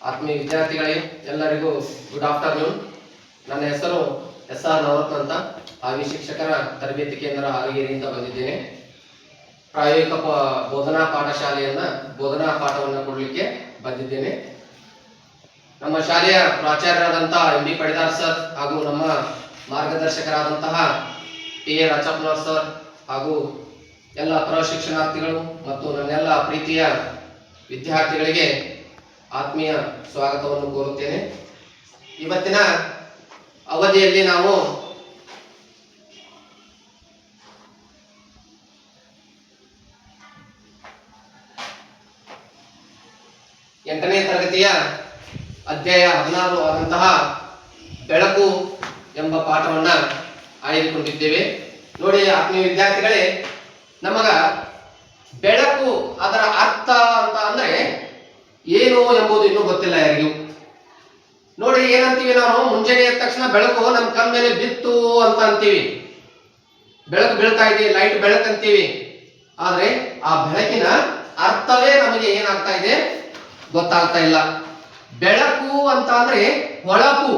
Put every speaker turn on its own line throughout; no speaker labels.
ಆತ್ಮೀಯ ವಿದ್ಯಾರ್ಥಿಗಳೇ, ಎಲ್ಲರಿಗೂ ಗುಡ್ ಆಫ್ಟರ್ನೂನ್. ನನ್ನ ಹೆಸರು SR ನವರತ್ನ ಅಂತ. ಹಾವಿ ಶಿಕ್ಷಕರ ತರಬೇತಿ ಕೇಂದ್ರ ಹಾವೇರಿಯಿಂದ ಬಂದಿದ್ದೇನೆ. ಪ್ರಾಯೋಗಿಕ ಬೋಧನಾ ಬೋಧನಾ ಪಾಠವನ್ನು ಕೊಡಲಿಕ್ಕೆ ಬಂದಿದ್ದೇನೆ. ನಮ್ಮ ಶಾಲೆಯ ಪ್ರಾಚಾರ್ಯರಾದಂತಹ MB ಪಡಿದಾರ್ ಸರ್ ಹಾಗೂ ನಮ್ಮ ಮಾರ್ಗದರ್ಶಕರಾದಂತಹ PA ರಾಚಪ್ಪನವರ್ ಸರ್ ಹಾಗೂ ಎಲ್ಲ ಪ್ರಶಿಕ್ಷಣಾರ್ಥಿಗಳು ಮತ್ತು ನನ್ನೆಲ್ಲ ಪ್ರೀತಿಯ ವಿದ್ಯಾರ್ಥಿಗಳಿಗೆ ಆತ್ಮೀಯ ಸ್ವಾಗತವನ್ನು ಕೋರುತ್ತೇನೆ. ಇವತ್ತಿನ ಅವಧಿಯಲ್ಲಿ ನಾವು ಎಂಟನೇ ತರಗತಿಯ ಅಧ್ಯಾಯ 16 ಆದಂತಹ ಬೆಳಕು ಎಂಬ ಪಾಠವನ್ನ ಆಯ್ದುಕೊಂಡಿದ್ದೇವೆ. ನೋಡಿ ಆತ್ಮೀಯ ವಿದ್ಯಾರ್ಥಿಗಳೇ, ನಮಗ ಬೆಳಕು ಅದರ ಅರ್ಥ ಅಂತ ಅಂದ್ರೆ ಏನು ಎಂಬುದು ಇನ್ನೂ ಗೊತ್ತಿಲ್ಲ ಯಾರಿಗೂ. ನೋಡಿ, ಏನಂತೀವಿ ನಾವು? ಮುಂಜಾನೆ ಎದ್ದ ತಕ್ಷಣ ಬೆಳಕು ನಮ್ಮ ಕಣ್ಣ ಮೇಲೆ ಬಿತ್ತು ಅಂತ ಅಂತೀವಿ. ಬೆಳಕು ಬೀಳ್ತಾ ಇದೆ, ಲೈಟ್ ಬೆಳಕು ಅಂತೀವಿ. ಆದ್ರೆ ಆ ಬೆಳಕಿನ ಅರ್ಥವೇ ನಮಗೆ ಏನಾಗ್ತಾ ಇದೆ ಗೊತ್ತಾಗ್ತಾ ಇಲ್ಲ. ಬೆಳಕು ಅಂತ ಅಂದ್ರೆ ಹೊಳಪು.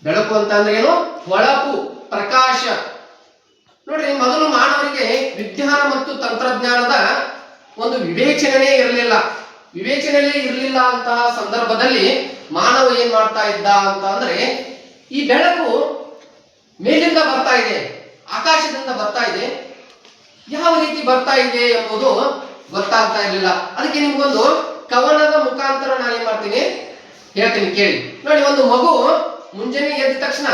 ಬೆಳಕು ಅಂತ ಅಂದ್ರೆ ಏನು? ಹೊಳಪು, ಪ್ರಕಾಶ. ನೋಡ್ರಿ, ಮೊದಲು ಮಾನವರಿಗೆ ವಿಜ್ಞಾನ ಮತ್ತು ತಂತ್ರಜ್ಞಾನದ ಒಂದು ವಿವೇಚನೆ ಇರಲಿಲ್ಲ ಅಂತಹ ಸಂದರ್ಭದಲ್ಲಿ ಮಾನವ ಏನ್ ಮಾಡ್ತಾ ಇದ್ದ ಅಂತ ಅಂದ್ರೆ, ಈ ಬೆಳಕು ಮೇಲಿಂದ ಬರ್ತಾ ಇದೆ, ಆಕಾಶದಿಂದ ಬರ್ತಾ ಇದೆ, ಯಾವ ರೀತಿ ಬರ್ತಾ ಇದೆ ಎಂಬುದು ಗೊತ್ತಾಗ್ತಾ ಇರಲಿಲ್ಲ. ಅದಕ್ಕೆ ನಿಮ್ಗೊಂದು ಕವನದ ಮುಖಾಂತರ ನಾನು ಏನ್ ಮಾಡ್ತೀನಿ ಹೇಳ್ತೀನಿ, ಕೇಳಿ. ನೋಡಿ, ಒಂದು ಮಗು ಮುಂಜಾನೆ ಎದ್ದ ತಕ್ಷಣ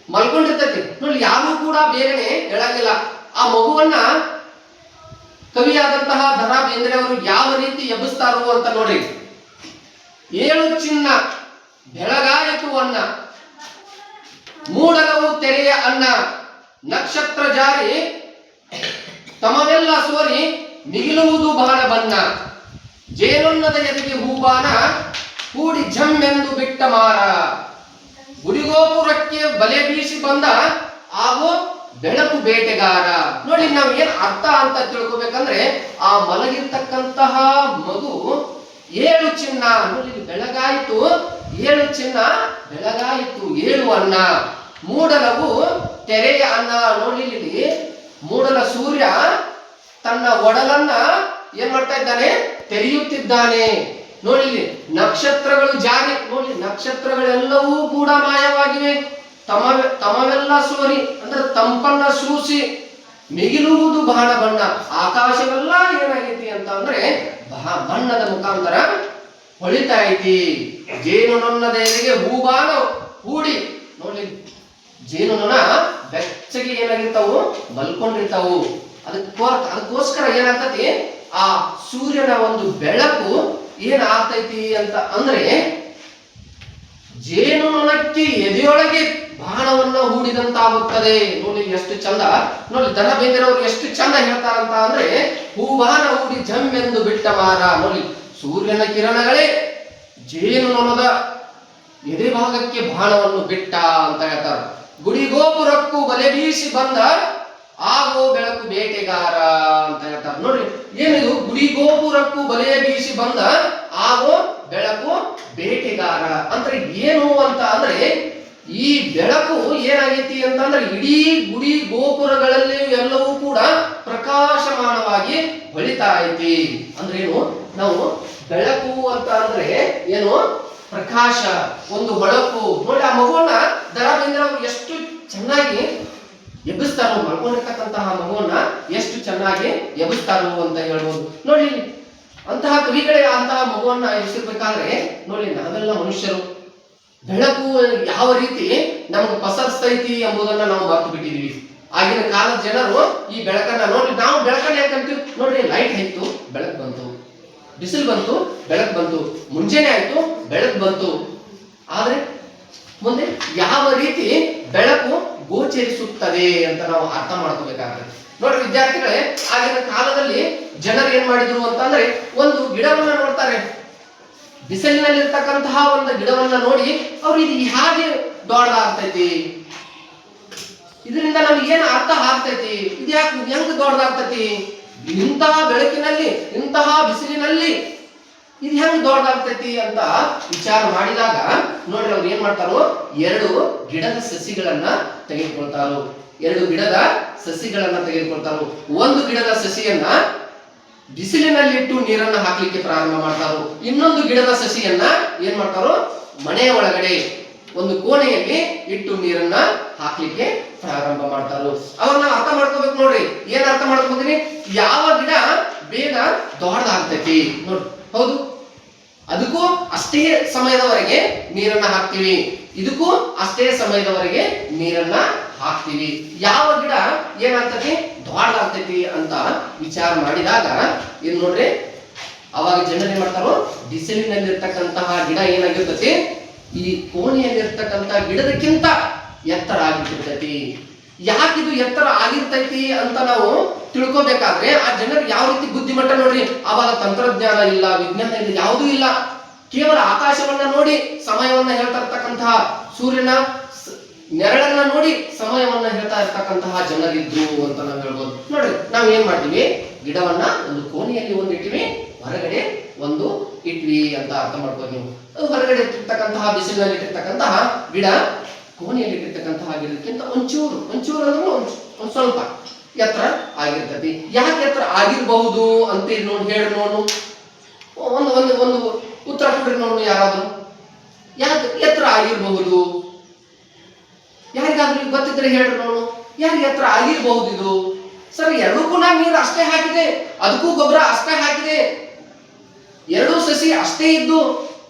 ಮಲ್ಕೊಂಡಿರ್ತೈತಿ. ನೋಡಿ, ಯಾರು ಕೂಡ ಬೇಗನೆ ಹೇಳಂಗಿಲ್ಲ. ಆ ಮಗುವನ್ನ ಕವಿಯಾದಂತಹ ದ.ರಾ. ಬೇಂದ್ರೆ ಅವರು ಯಾವ ರೀತಿ ಎಬ್ಬಿಸ್ತಾರೋ ಅಂತ ನೋಡ್ರಿ. ಏಳು ಚಿನ್ನ ಬೆಳಗಾಯಿತು ಅನ್ನ, ಮೂಡಲವು ತೆರೆಯ ಅನ್ನ, ನಕ್ಷತ್ರ ಜಾರಿ ತಮವೆಲ್ಲ ಸೋರಿ ಮಿಗಿಲುವುದು ಬಾಣ ಬನ್ನ, ಜೇನುನ್ನದ ಎದೆಗೆ ಹೂಬಾನ ಕೂಡಿ ಜಮ್ಮೆಂದು ಬಿಟ್ಟ ಮಾರ, ಗುಡಿಗೋಪುರಕ್ಕೆ ಬಲೆ ಬೀಸಿ ಬಂದ ಆಗೋ ಬೆಳಕು ಬೇಟೆಗಾರ. ನೋಡಿ, ನಾವು ಏನ್ ಅರ್ಥ ಅಂತ ತಿಳ್ಕೊಬೇಕಂದ್ರೆ, ಆ ಮಲಗಿರ್ತಕ್ಕಂತಹ ಮಗು ಏಳು ಚಿನ್ನ, ನೋಡಿ ಬೆಳಗಾಯಿತು, ಏಳು ಚಿನ್ನ ಬೆಳಗಾಯಿತು, ಏಳು ಅನ್ನ, ಮೂಡಲವು ತೆರೆಯ ಅನ್ನ. ನೋಡಿ, ಇಲ್ಲಿ ಮೂಡಲ ಸೂರ್ಯ ತನ್ನ ಒಡಲನ್ನ ಏನ್ ಮಾಡ್ತಾ ಇದ್ದಾನೆ? ತೆರೆಯುತ್ತಿದ್ದಾನೆ. ನೋಡಿ, ನಕ್ಷತ್ರಗಳು ಜಾರಿ, ನೋಡಿ ನಕ್ಷತ್ರಗಳೆಲ್ಲವೂ ಕೂಡ ಮಾಯವಾಗಿವೆ. ತಮವೆಲ್ಲ ಸೋರಿ ಅಂದ್ರೆ ತಂಪನ್ನ ಸೂಸಿ ಮಿಗಿಲುವುದು ಬಾಣ ಬಣ್ಣ, ಆಕಾಶವೆಲ್ಲ ಏನಾಗೈತಿ ಅಂತ ಅಂದ್ರೆ ಬಣ್ಣದ ಮುಖಾಂತರ ಹೊಳಿತಾ ಐತಿ. ಜೇನು ನೊನ್ನದೆಡೆಗೆ ಹೂಬಾಣ ಹೂಡಿ, ನೋಡಿ ಜೇನುನೊಣ ಬೆಚ್ಚಗೆ ಏನಾಗಿರ್ತಾವು, ಮಲ್ಕೊಂಡಿರ್ತಾವು. ಅದಕ್ಕೋಸ್ಕರ ಏನಾಗ್ತತಿ, ಆ ಸೂರ್ಯನ ಒಂದು ಬೆಳಕು ಏನಾಗ್ತೈತಿ ಅಂತ ಅಂದ್ರೆ, ಜೇನುನೊಣಕ್ಕೆ ಎದೆಯೊಳಗೆ ಬಾಣವನ್ನ ಹೂಡಿದಂತಾಗುತ್ತದೆ. ನೋಡಿ ಎಷ್ಟು ಚಂದ. ನೋಡಿ, ದ.ರಾ. ಬೇಂದ್ರೆ ಅವರು ಎಷ್ಟು ಚಂದ ಹೇಳ್ತಾರಂತ ಅಂದ್ರೆ, ಹೂಬಾಣ ಹೂಡಿ ಜಮ್ಮೆಂದು ಬಿಟ್ಟ ಮಾರ. ನೋಡಿ, ಸೂರ್ಯನ ಕಿರಣಗಳೇ ಜೇನುನೊಣದ ಎದೆ ಭಾಗಕ್ಕೆ ಬಾಣವನ್ನು ಬಿಟ್ಟ ಅಂತ ಹೇಳ್ತಾರೆ. ಗುಡಿಗೋಪುರಕ್ಕೂ ಬಲೆ ಬೀಸಿ ಬಂದ ಆಗೋ ಬೆಳಕು ಬೇಟೆಗಾರ ಅಂತ ಹೇಳ್ತಾರೆ. ನೋಡ್ರಿ, ಏನಿದು? ಗುಡಿಗೋಪುರಕ್ಕೂ ಬಲೆ ಬೀಸಿ ಬಂದ ಆಗೋ ಬೆಳಕು ಬೇಟೆಗಾರ ಅಂದ್ರೆ ಏನು ಅಂತ ಅಂದ್ರೆ, ಈ ಬೆಳಕು ಏನಾಗೈತಿ ಅಂತಂದ್ರೆ ಇಡೀ ಗುಡಿ ಗೋಪುರಗಳಲ್ಲಿ ಎಲ್ಲವೂ ಕೂಡ ಪ್ರಕಾಶಮಾನವಾಗಿ ಹೊಳಿತಾ ಐತಿ. ಅಂದ್ರೆ ಏನು? ನಾವು ಬೆಳಕು ಅಂತ ಅಂದ್ರೆ ಏನು? ಪ್ರಕಾಶ, ಒಂದು ಹೊಳಪು. ನೋಡಿ, ಆ ಮಗುವನ್ನ ದ.ರಾ. ಬೇಂದ್ರೆ ಅವರು ಎಷ್ಟು ಚೆನ್ನಾಗಿ ಎಬ್ಬಿಸ್ತಾರೋ, ಮಲ್ಕೊಂಡಿರ್ತಕ್ಕಂತಹ ಮಗುವನ್ನ ಎಷ್ಟು ಚೆನ್ನಾಗಿ ಎಬ್ಬಿಸ್ತಾರೋ ಅಂತ ಹೇಳ್ಬೋದು. ನೋಡಿ, ಅಂತಹ ಕವಿಗಳೇ ಅಂತಹ ಮಗುವನ್ನ ಎಬ್ಬಿಸಿರ್ಬೇಕಾದ್ರೆ, ನೋಡಿ ನಾವೆಲ್ಲ ಮನುಷ್ಯರು ಬೆಳಕು ಯಾವ ರೀತಿ ನಮ್ಗೆ ಪಸರಿಸ್ತೈತಿ ಎಂಬುದನ್ನ ನಾವು ಮರ್ತು ಬಿಟ್ಟಿದೀವಿ. ಆಗಿನ ಕಾಲದ ಜನರು ಈ ಬೆಳಕನ್ನ ನೋಡಿ, ನಾವು ಬೆಳಕನ್ನ ಯಾಕಂತೀವಿ? ನೋಡ್ರಿ, ಲೈಟ್ ಇತ್ತು, ಬೆಳಕು ಬಂತು, ಬಿಸಿಲು ಬಂತು, ಬೆಳಕು ಬಂತು, ಮುಂಜಾನೆ ಆಯ್ತು, ಬೆಳಕು ಬಂತು. ಆದ್ರೆ ಮುಂದೆ ಯಾವ ರೀತಿ ಬೆಳಕು ಗೋಚರಿಸುತ್ತದೆ ಅಂತ ನಾವು ಅರ್ಥ ಮಾಡ್ಕೋಬೇಕಾಗುತ್ತೆ. ನೋಡ್ರಿ ವಿದ್ಯಾರ್ಥಿಗಳೇ, ಆಗಿನ ಕಾಲದಲ್ಲಿ ಜನರು ಏನ್ ಮಾಡಿದ್ರು ಅಂತಂದ್ರೆ, ಒಂದು ಗಿಡವನ್ನ ನೋಡ್ತಾರೆ, ಬಿಸಿಲಿನಲ್ಲಿರ್ತಕ್ಕಂತಹ ಒಂದು ಗಿಡವನ್ನ ನೋಡಿ ಅವ್ರು ಇದು ಹೇಗೆ ದೊಡ್ಡದಾಗ್ತೈತಿ, ಇದರಿಂದ ನಮ್ಗೆ ಏನು ಅರ್ಥ ಆಗ್ತೈತಿ, ಇದು ಯಾಕೆ ಹೆಂಗ್ ದೊಡ್ಡದಾಗ್ತೈತಿ, ಇಂತಹ ಬೆಳಕಿನಲ್ಲಿ, ಇಂತಹ ಬಿಸಿಲಿನಲ್ಲಿ ಇದು ಹೆಂಗ್ ದೊಡ್ಡದಾಗ್ತೈತಿ ಅಂತ ವಿಚಾರ ಮಾಡಿದಾಗ ನೋಡ್ರಿ ಅವ್ರು ಏನ್ ಮಾಡ್ತಾರೋ, 2 ಗಿಡದ ಸಸಿಗಳನ್ನ ತೆಗೆದುಕೊಳ್ತಾರೋ. 2 ಗಿಡದ ಸಸಿಗಳನ್ನ ತೆಗೆದುಕೊಳ್ತಾರೋ. ಒಂದು ಗಿಡದ ಸಸಿಯನ್ನ ಬಿಸಿಲಿನಲ್ಲಿಟ್ಟು ನೀರನ್ನ ಹಾಕ್ಲಿಕ್ಕೆ ಪ್ರಾರಂಭ ಮಾಡ್ತಾರೋ. ಇನ್ನೊಂದು ಗಿಡದ ಸಸಿಯನ್ನ ಏನ್ ಮಾಡ್ತಾರೋ, ಮನೆಯ ಒಳಗಡೆ ಒಂದು ಕೋಣೆಯಲ್ಲಿ ಇಟ್ಟು ನೀರನ್ನ ಹಾಕ್ಲಿಕ್ಕೆ ಪ್ರಾರಂಭ ಮಾಡ್ತಾರೋ. ಅವನ್ನ ಅರ್ಥ ಮಾಡ್ಕೋಬೇಕು ನೋಡ್ರಿ. ಏನ್ ಅರ್ಥ ಮಾಡ್ಕೋತೀನಿ, ಯಾವ ಗಿಡ ಬೇಗ ದೊಡ್ಡದಾಗ್ತೈತಿ ನೋಡ್ರಿ. ಹೌದು, ಅದಕ್ಕೂ ಅಷ್ಟೇ ಸಮಯದವರೆಗೆ ನೀರನ್ನ ಹಾಕ್ತಿವಿ, ಇದಕ್ಕೂ ಅಷ್ಟೇ ಸಮಯದವರೆಗೆ ನೀರನ್ನ ಹಾಕ್ತಿವಿ. ಯಾವ ಗಿಡ ಏನಾಗ್ತತಿ, ದೊಡ್ಡದಾಗ್ತೈತಿ ಅಂತ ವಿಚಾರ ಮಾಡಿದಾಗ ಏನ್ ನೋಡ್ರಿ, ಅವಾಗ ಜನರು ಏನ್ ಮಾಡ್ತಾರೋ, ಬಿಸಿಲಿನಲ್ಲಿರ್ತಕ್ಕಂತಹ ಗಿಡ ಏನಾಗಿರ್ತತಿ, ಈ ಕೋಣೆಯಲ್ಲಿರ್ತಕ್ಕಂಥ ಗಿಡದಕ್ಕಿಂತ ಎತ್ತರ ಆಗಿರ್ತೈತಿ. ಯಾಕಿದು ಎತ್ತರ ಆಗಿರ್ತೈತಿ ಅಂತ ನಾವು ತಿಳ್ಕೊಬೇಕಾದ್ರೆ ಆ ಜನರಿಗೆ ಯಾವ ರೀತಿ ಬುದ್ಧಿಮಟ್ಟ ನೋಡ್ರಿ. ಆವಾಗ ತಂತ್ರಜ್ಞಾನ ಇಲ್ಲ, ವಿಜ್ಞಾನ ಇಲ್ಲ, ಯಾವುದೂ ಇಲ್ಲ. ಕೇವಲ ಆಕಾಶವನ್ನ ನೋಡಿ ಸಮಯವನ್ನ ಹೇಳ್ತಾ ಇರ್ತಕ್ಕಂತಹ, ಸೂರ್ಯನ ನೆರಳನ್ನ ನೋಡಿ ಸಮಯವನ್ನ ಹೇಳ್ತಾ ಇರ್ತಕ್ಕಂತಹ ಜನರಿದ್ರು ಅಂತ ನಾವು ಹೇಳ್ಬೋದು. ನೋಡ್ರಿ, ನಾವ್ ಏನ್ ಮಾಡ್ತೀವಿ, ಗಿಡವನ್ನ ಒಂದು ಕೋಣೆಯಲ್ಲಿ ಒಂದು ಇಟ್ಟಿವಿ, ಹೊರಗಡೆ ಒಂದು ಇಟ್ವಿ ಅಂತ ಅರ್ಥ ಮಾಡ್ಬೋದು ನೀವು. ಹೊರಗಡೆ ಇಟ್ಟಿರ್ತಕ್ಕಂತಹ ಬಿಸಿಲಿನಲ್ಲಿ ಇಟ್ಟಿರ್ತಕ್ಕಂತಹ ಗಿಡ ಕೋಣೆಯಲ್ಲಿ ಇಟ್ಟಿರ್ತಕ್ಕಂತಹ ಗಿಡಕ್ಕಿಂತ ಒಂಚೂರು ಅಂದ್ರೆ ಒಂದ್ ಸ್ವಲ್ಪ ಎತ್ತರ ಆಗಿರ್ತತಿ. ಯಾಕೆ ಎತ್ತರ ಆಗಿರಬಹುದು ಅಂತ ನೋಡಿ ಹೇಳಿ ನೋಡು. ಒಂದು ಒಂದು ಒಂದು ಉತ್ತರ ಕೊಡ್ರಿ ನೋಡು ಯಾರಾದ್ರೂ. ಯಾಕೆ ಎತ್ತರ ಆಗಿರಬಹುದು? ಯಾರಿಗಾದ್ರೂ ಗೊತ್ತಿದ್ರೆ ಹೇಳ್ರಿ ನೋಡು, ಯಾರಿಗೆ ಎತ್ತರ ಆಗಿರಬಹುದು ಇದು? ಸರ್, ಎರಡಕ್ಕೂ ನಾನು ನೀರು ಅಷ್ಟೇ ಹಾಕಿದೆ, ಅದಕ್ಕೂ ಗೊಬ್ಬರ ಅಷ್ಟೇ ಹಾಕಿದೆ, 2 ಸಸಿ ಅಷ್ಟೇ ಇದ್ದು,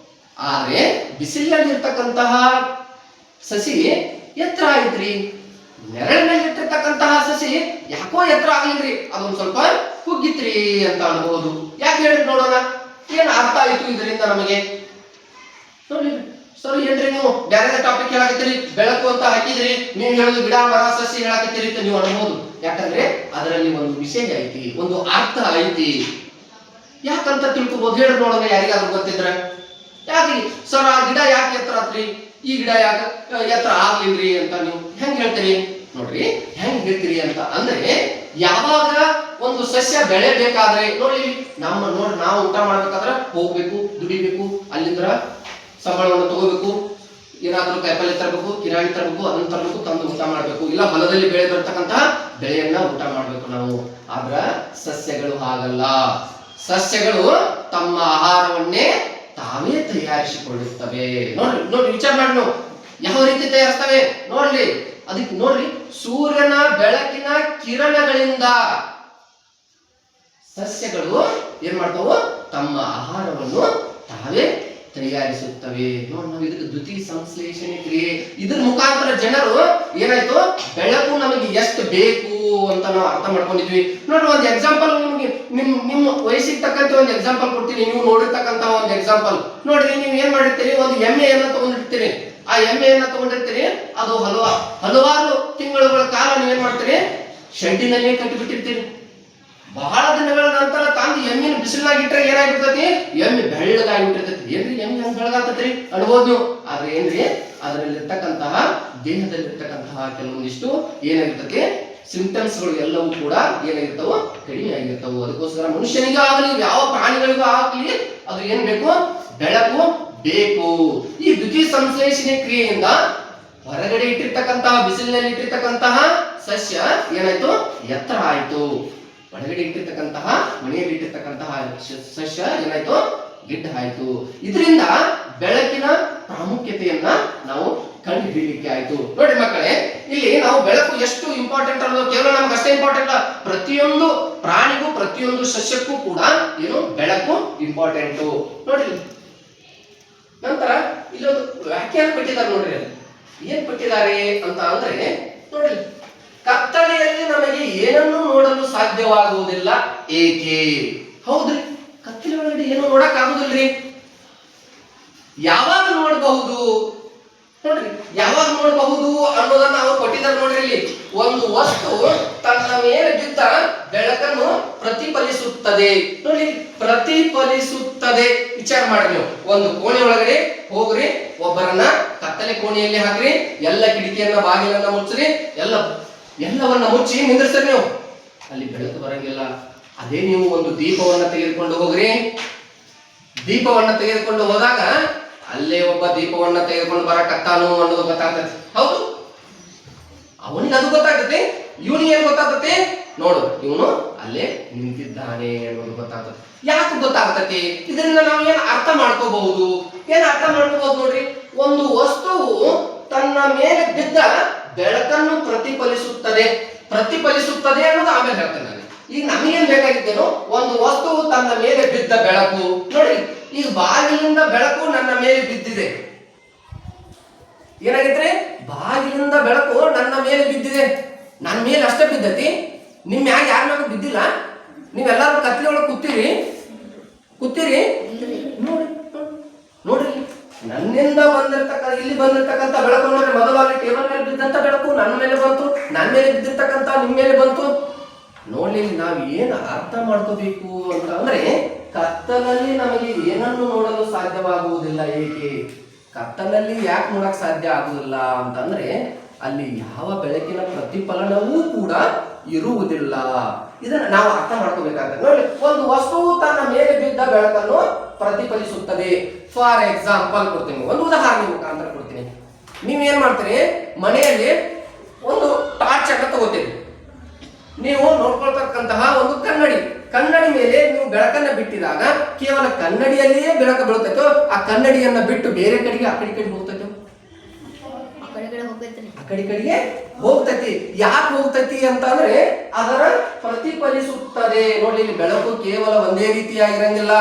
ಆದ್ರೆ ಬಿಸಿಲಿನಲ್ಲಿರ್ತಕ್ಕಂತಹ ಸಸಿ ಎತ್ತರ ಆಯ್ತ್ರಿ, ನೆರಳಿನಲ್ಲಿ ಇಟ್ಟಿರ್ತಕ್ಕಂತಹ ಸಸಿ ಯಾಕೋ ಎತ್ತರ ಆಗ್ಲಿಲ್ರಿ, ಅದೊಂದು ಸ್ವಲ್ಪ ಕುಗ್ಗಿತ್ರಿ ಅಂತ ಅನ್ಬಹುದು. ಯಾಕೆ ಹೇಳಿ ನೋಡೋಣ, ಏನ್ ಅರ್ಥ ಆಯ್ತು ಇದರಿಂದ ನಮಗೆ? ನೋಡಿ ಸರ್, ಏನ್ರಿ ನೀವು ಬೇರೆ ಟಾಪಿಕ್ ಹೇಳಾಕತ್ತೀರಿ, ಬೆಳಕು ಅಂತ ಹಾಕಿದ್ರಿ, ನೀವು ಹೇಳುದು ಗಿಡ ಮರ ಸಸಿ ಹೇಳಾಕತ್ತೀರಿ ಅಂತ ನೀವು ಅನ್ಬಹುದು. ಯಾಕಂದ್ರೆ ಅದರಲ್ಲಿ ಒಂದು ವಿಷಯ ಐತಿ, ಒಂದು ಅರ್ಥ ಐತಿ. ಯಾಕಂತ ತಿಳ್ಕೊಬಹುದು, ಹೇಳಿ ನೋಡೋಣ ಯಾರಿಗಾದ್ರೂ ಗೊತ್ತಿದ್ರೆ. ಯಾಕೆ ಸರ್ ಆ ಗಿಡ ಯಾಕೆ ಎತ್ತರ ಆತ್ರಿ, ಈ ಗಿಡ ಯಾಕೆ ಎತ್ತರ ಆಗ್ಲಿಲ್ರಿ ಅಂತ ನೀವು ಹೆಂಗ್ ಹೇಳ್ತೀರಿ? ನೋಡ್ರಿ, ಹೆಂಗ್ ಹೇಳ್ತೀರಿ ಅಂತ ಅಂದ್ರೆ, ಯಾವಾಗ ಒಂದು ಸಸ್ಯ ಬೆಳೆಬೇಕಾದ್ರೆ ನೋಡ್ರಿ, ನೋಡ್ರಿ ನಾವು ಊಟ ಮಾಡ್ಬೇಕಾದ್ರೆ ಹೋಗ್ಬೇಕು, ದುಡಿಬೇಕು, ಅಲ್ಲಿಂದ ಸಂಬಳವನ್ನು ತಗೋಬೇಕು, ಏನಾದ್ರೂ ಕಾಯಿಪಲ್ಲೆ ತರಬೇಕು, ಕಿರಾಣಿ ತರಬೇಕು, ಅದನ್ನ ತರಬೇಕು, ತಂದು ಊಟ ಮಾಡ್ಬೇಕು, ಇಲ್ಲ ಹೊಲದಲ್ಲಿ ಬೆಳೆ ಬರ್ತಕ್ಕಂತ ಬೆಳೆಯನ್ನ ಊಟ ಮಾಡ್ಬೇಕು ನಾವು. ಆದ್ರ ಸಸ್ಯಗಳು ಹಾಗಲ್ಲ. ಸಸ್ಯಗಳು ತಮ್ಮ ಆಹಾರವನ್ನೇ ತಾವೇ ತಯಾರಿಸಿಕೊಳ್ಳುತ್ತವೆ. ನೋಡ್ರಿ ವಿಚಾರ ಮಾಡಿ ನಾವು ಯಾವ ರೀತಿ ತಯಾರಿಸ್ತವೆ ನೋಡ್ರಿ. ಅದಕ್ಕೆ ನೋಡ್ರಿ, ಸೂರ್ಯನ ಬೆಳಕಿನ ಕಿರಣಗಳಿಂದ ಸಸ್ಯಗಳು ಏನ್ ಮಾಡ್ತಾವು, ತಮ್ಮ ಆಹಾರವನ್ನು ತಾವೇ ತಯಾರಿಸುತ್ತವೆ. ನೋಡಿ, ನಾವು ಇದಕ್ಕೆ ದ್ಯುತಿ ಸಂಶ್ಲೇಷಣೆ ಕ್ರಿಯೆ, ಇದ್ರ ಮುಖಾಂತರ ಜನರು ಏನಾಯ್ತು, ಬೆಳಕು ನಮಗೆ ಎಷ್ಟು ಬೇಕು ಅಂತ ನಾವು ಅರ್ಥ ಮಾಡ್ಕೊಂಡಿದ್ವಿ. ನೋಡ್ರಿ, ಒಂದು ಎಕ್ಸಾಂಪಲ್ ನಿಮ್ಗೆ ನಿಮ್ಮ ವಯಸ್ಸಿಗೆ ತಕ್ಕಂತೆ ಒಂದು ಎಕ್ಸಾಂಪಲ್ ಕೊಡ್ತೀನಿ. ನೀವು ನೋಡಿರ್ತಕ್ಕಂತ ಒಂದು ಎಕ್ಸಾಂಪಲ್ ನೋಡ್ರಿ. ನೀವು ಏನ್ ಮಾಡಿರ್ತೀರಿ, ಒಂದು ಎಮ್ಮೆಯನ್ನ ತಗೊಂಡಿರ್ತೀರಿ. ಆ ಎಮ್ಮೆಯನ್ನ ತಗೊಂಡಿರ್ತೀರಿ, ಅದು ಹಲವಾರು ತಿಂಗಳುಗಳ ಕಾಲ ನೀವೇನ್ ಮಾಡ್ತೀರಿ, ಶೆಡ್ಡಿನಲ್ಲೇ ಕಟ್ಟಿಬಿಟ್ಟಿರ್ತೀರಿ. ಬಹಳ ದಿನಗಳ ನಂತರ ತಂದು ಎಮ್ಮಿನ ಬಿಸಿಲಾಗಿಟ್ರೆ ಏನಾಗಿರ್ತತಿ, ಎಮ್ಮೆ ಬೆಳ್ಳಗಾಗಿಬಿಟ್ಟಿರ್ತೈತಿ. ಏನ್ರಿ ಎಮ್ಮೆ ಹಂಗ ಬೆಳಗಾಗ್ತತ್ರಿ ಅನ್ಬೋದು ನೀವು. ಆದ್ರೆ ಏನ್ರಿ, ಅದರಲ್ಲಿರ್ತಕ್ಕಂತಹ ದೇಹದಲ್ಲಿರ್ತಕ್ಕಂತಹ ಕೆಲವೊಂದಿಷ್ಟು ಏನಾಗಿರ್ತತಿ, ಸಿಂಪ್ಟಮ್ಸ್ ಗಳು ಎಲ್ಲವೂ ಕೂಡ ಏನಾಗಿರ್ತಾವ, ಕಡಿಮೆ ಆಗಿರ್ತಾವ. ಅದಕ್ಕೋಸ್ಕರ ಮನುಷ್ಯನಿಗಾಗಲಿ ಯಾವ ಪ್ರಾಣಿಗಳಿಗೂ ಆಗಲಿ ಅದು ಏನ್ ಬೇಕು, ಬೆಳಕು ಬೇಕು. ಈ ದ್ಯುತಿ ಸಂಶ್ಲೇಷಣೆ ಕ್ರಿಯೆಯಿಂದ ಹೊರಗಡೆ ಇಟ್ಟಿರ್ತಕ್ಕಂತಹ ಬಿಸಿಲಿನಲ್ಲಿ ಇಟ್ಟಿರ್ತಕ್ಕಂತಹ ಸಸ್ಯ ಏನಾಯ್ತು, ಎತ್ತರ ಆಯ್ತು. ಒಳಗಡೆ ಇಟ್ಟಿರ್ತಕ್ಕಂತಹ ಮನೆಯಲ್ಲಿ ಇಟ್ಟಿರ್ತಕ್ಕಂತಹ ಸಸ್ಯ ಏನಾಯ್ತು, ಗಿಡ್ಡ ಆಯ್ತು. ಇದರಿಂದ ಬೆಳಕಿನ ಪ್ರಾಮುಖ್ಯತೆಯನ್ನ ನಾವು ಕಂಡು ಹಿಡಿಯಲಿಕ್ಕೆ ಆಯ್ತು. ನೋಡಿ ಮಕ್ಕಳೇ, ಇಲ್ಲಿ ನಾವು ಬೆಳಕು ಎಷ್ಟು ಇಂಪಾರ್ಟೆಂಟ್ ಅನ್ನೋದು ಕೇವಲ ನಮ್ಗೆ ಅಷ್ಟೇ ಇಂಪಾರ್ಟೆಂಟ್ ಅಲ್ಲ, ಪ್ರತಿಯೊಂದು ಪ್ರಾಣಿಗೂ ಪ್ರತಿಯೊಂದು ಸಸ್ಯಕ್ಕೂ ಕೂಡ ಏನು ಬೆಳಕು ಇಂಪಾರ್ಟೆಂಟ್. ನೋಡಿ, ನಂತರ ಇಲ್ಲೊಂದು ವ್ಯಾಖ್ಯಾನ ಕೊಟ್ಟಿದ್ದಾರೆ ನೋಡ್ರಿ. ಏನ್ ಕೊಟ್ಟಿದ್ದಾರೆ ಅಂತ ಅಂದ್ರೆ ನೋಡಿ, ಕತ್ತಲೆಯಲ್ಲಿ ನಮಗೆ ಏನನ್ನು ನೋಡಲು ಸಾಧ್ಯವಾಗುವುದಿಲ್ಲ, ಏಕೆ? ಹೌದ್ರಿ, ಕತ್ತಲೆ ಒಳಗಡೆ ಏನು ನೋಡಕ್ ಆಗುದಿಲ್ರಿ. ಯಾವಾಗ ನೋಡಬಹುದು ನೋಡ್ರಿ, ಯಾವಾಗ ನೋಡಬಹುದು ಅನ್ನೋದನ್ನ ಅವ್ರು ಕೊಟ್ಟಿದ್ದಾರೆ ನೋಡ್ರಿ. ಇಲ್ಲಿ ಒಂದು ವಸ್ತು ತನ್ನ ಮೇಲೆ ಬಿದ್ದ ಬೆಳಕನ್ನು ಪ್ರತಿಫಲಿಸುತ್ತದೆ. ನೋಡಿ, ಪ್ರತಿಫಲಿಸುತ್ತದೆ. ವಿಚಾರ ಮಾಡಿ ನೀವು, ಒಂದು ಕೋಣೆ ಒಳಗಡೆ ಹೋಗ್ರಿ, ಒಬ್ಬರನ್ನ ಕತ್ತಲೆ ಕೋಣೆಯಲ್ಲಿ ಹಾಕ್ರಿ, ಎಲ್ಲ ಕಿಟಕಿಯನ್ನ ಬಾಗಿಲನ್ನ ಮುಚ್ಚ್ರಿ, ಎಲ್ಲವನ್ನ ಮುಚ್ಚಿ ನಿಂದ್ರಿಸ್ರಿ ನೀವು, ಅಲ್ಲಿ ಬೆಳಕು ಬರಂಗಿಲ್ಲ. ಅದೇ ನೀವು ಒಂದು ದೀಪವನ್ನ ತೆಗೆದುಕೊಂಡು ಹೋಗ್ರಿ, ದೀಪವನ್ನ ತೆಗೆದುಕೊಂಡು ಹೋದಾಗ ಅಲ್ಲೇ ಒಬ್ಬ ದೀಪವನ್ನ ತೆಗೆದುಕೊಂಡು ಬರಕತ್ತಾನು ಅನ್ನೋದು ಗೊತ್ತಾಗ್ತದೆ. ಹೌದು, ಅವನಿಗೆ ಅದು ಗೊತ್ತಾಗ್ತದೆ. ಇವನಿಗೆ ಏನ್ ಗೊತ್ತಾಗ್ತದೆ? ನೋಡು, ಇವನು ಅಲ್ಲೇ ನಿಂತಿದ್ದಾನೆ ಅನ್ನೋದು ಗೊತ್ತಾಗ್ತದೆ. ಯಾಕೆ ಗೊತ್ತಾಗ್ತತಿ? ಇದರಿಂದ ನಾವು ಏನ್ ಅರ್ಥ ಮಾಡ್ಕೋಬಹುದು? ನೋಡ್ರಿ, ಒಂದು ವಸ್ತುವು ತನ್ನ ಮೇಲೆ ಬಿದ್ದ ಬೆಳಕನ್ನು ಪ್ರತಿಫಲಿಸುತ್ತದೆ ಅನ್ನೋದು ಆಮೇಲೆ ಹೇಳ್ತೇನೆ ನಾನು. ಈಗ ನಮಗೇನ್ ಬೇಕಾಗಿದ್ದೇನೋ, ಒಂದು ವಸ್ತುವು ತನ್ನ ಮೇಲೆ ಬಿದ್ದ ಬೆಳಕು. ನೋಡಿ, ಈಗ ಬಾಗಿಲಿಂದ ಬೆಳಕು ನನ್ನ ಮೇಲೆ ಬಿದ್ದಿದೆ. ಏನಾಗಿದ್ರೆ, ಬಾಗಿಲಿಂದ ಬೆಳಕು ನನ್ನ ಮೇಲೆ ಬಿದ್ದಿದೆ. ನನ್ನ ಮೇಲೆ ಅಷ್ಟೇ ಬಿದ್ದತಿ, ನಿಮ್ ಮ್ಯಾಗ ಯಾರ ಮ್ಯಾಗ ಬಿದ್ದಿಲ್ಲ. ನೀವೆಲ್ಲರೂ ಕತ್ಲಿ ಒಳಗೆ ಕೂತೀರಿ. ನೋಡ್ರಿ, ನನ್ನಿಂದ ಇಲ್ಲಿ ಬಂದಿರ್ತಕ್ಕಂಥ ಬೆಳಕು ನೋಡ್ರಿ, ಮೊದಲಾಗಿ ಟೇಬಲ್ ಮೇಲೆ ಬಿದ್ದಂತ ಬೆಳಕು ನನ್ನ ಮೇಲೆ ಬಂತು, ನನ್ನ ಮೇಲೆ ಬಿದ್ದಿರ್ತಕ್ಕಂಥ ನಿಮ್ ಮೇಲೆ ಬಂತು. ನೋಡ್ಲಿ, ನಾವ್ ಏನ್ ಅರ್ಥ ಮಾಡ್ಕೋಬೇಕು ಅಂತ ಅಂದ್ರೆ, ಕತ್ತಲಲ್ಲಿ ನಮಗೆ ಏನನ್ನು ನೋಡಲು ಸಾಧ್ಯವಾಗುವುದಿಲ್ಲ. ಏಕೆ ಕತ್ತಲಲ್ಲಿ ಯಾಕೆ ನೋಡಕ್ ಸಾಧ್ಯ ಆಗುದಿಲ್ಲ ಅಂತಂದ್ರೆ, ಅಲ್ಲಿ ಯಾವ ಬೆಳಕಿನ ಪ್ರತಿಫಲನವೂ ಕೂಡ ಇರುವುದಿಲ್ಲ. ಇದನ್ನ ನಾವು ಅರ್ಥ ಮಾಡ್ಕೋಬೇಕಾಗ್ತದೆ. ನೋಡಿ, ಒಂದು ವಸ್ತುವು ತನ್ನ ಮೇಲೆ ಬಿದ್ದ ಬೆಳಕನ್ನು ಪ್ರತಿಫಲಿಸುತ್ತದೆ. ಫಾರ್ ಎಕ್ಸಾಂಪಲ್ ಕೊಡ್ತೀನಿ, ಒಂದು ಉದಾಹರಣೆ ಮುಖಾಂತರ ಕೊಡ್ತೀನಿ. ನೀವೇನ್ ಮಾಡ್ತೀರಿ, ಮನೆಯಲ್ಲಿ ಒಂದು ಟಾರ್ಚ್ ಅನ್ನ ತಗೋತೀರಿ. ನೀವು ನೋಡ್ಕೊಳ್ತಕ್ಕಂತಹ ಒಂದು ಕನ್ನಡಿ ಮೇಲೆ ನೀವು ಬೆಳಕನ್ನ ಬಿಟ್ಟಿದಾಗ ಕೇವಲ ಕನ್ನಡಿಯಲ್ಲಿಯೇ ಬೆಳಕು ಬೀಳುತ್ತೈತೋ, ಆ ಕನ್ನಡಿಯನ್ನ ಬಿಟ್ಟು ಬೇರೆ ಕಡೆಗೆ ಆ ಕಡೆ ಹೋಗ್ತೈತೋ? ಆ ಕಡೆಗೆ ಹೋಗ್ತೈತಿ. ಯಾಕೆ ಹೋಗ್ತೈತಿ ಅಂತ ಅಂದ್ರೆ, ಅದರ ಪ್ರತಿಫಲಿಸುತ್ತದೆ. ನೋಡಿ, ಬೆಳಕು ಕೇವಲ ಒಂದೇ ರೀತಿಯಾಗಿರಂಗಿಲ್ಲ,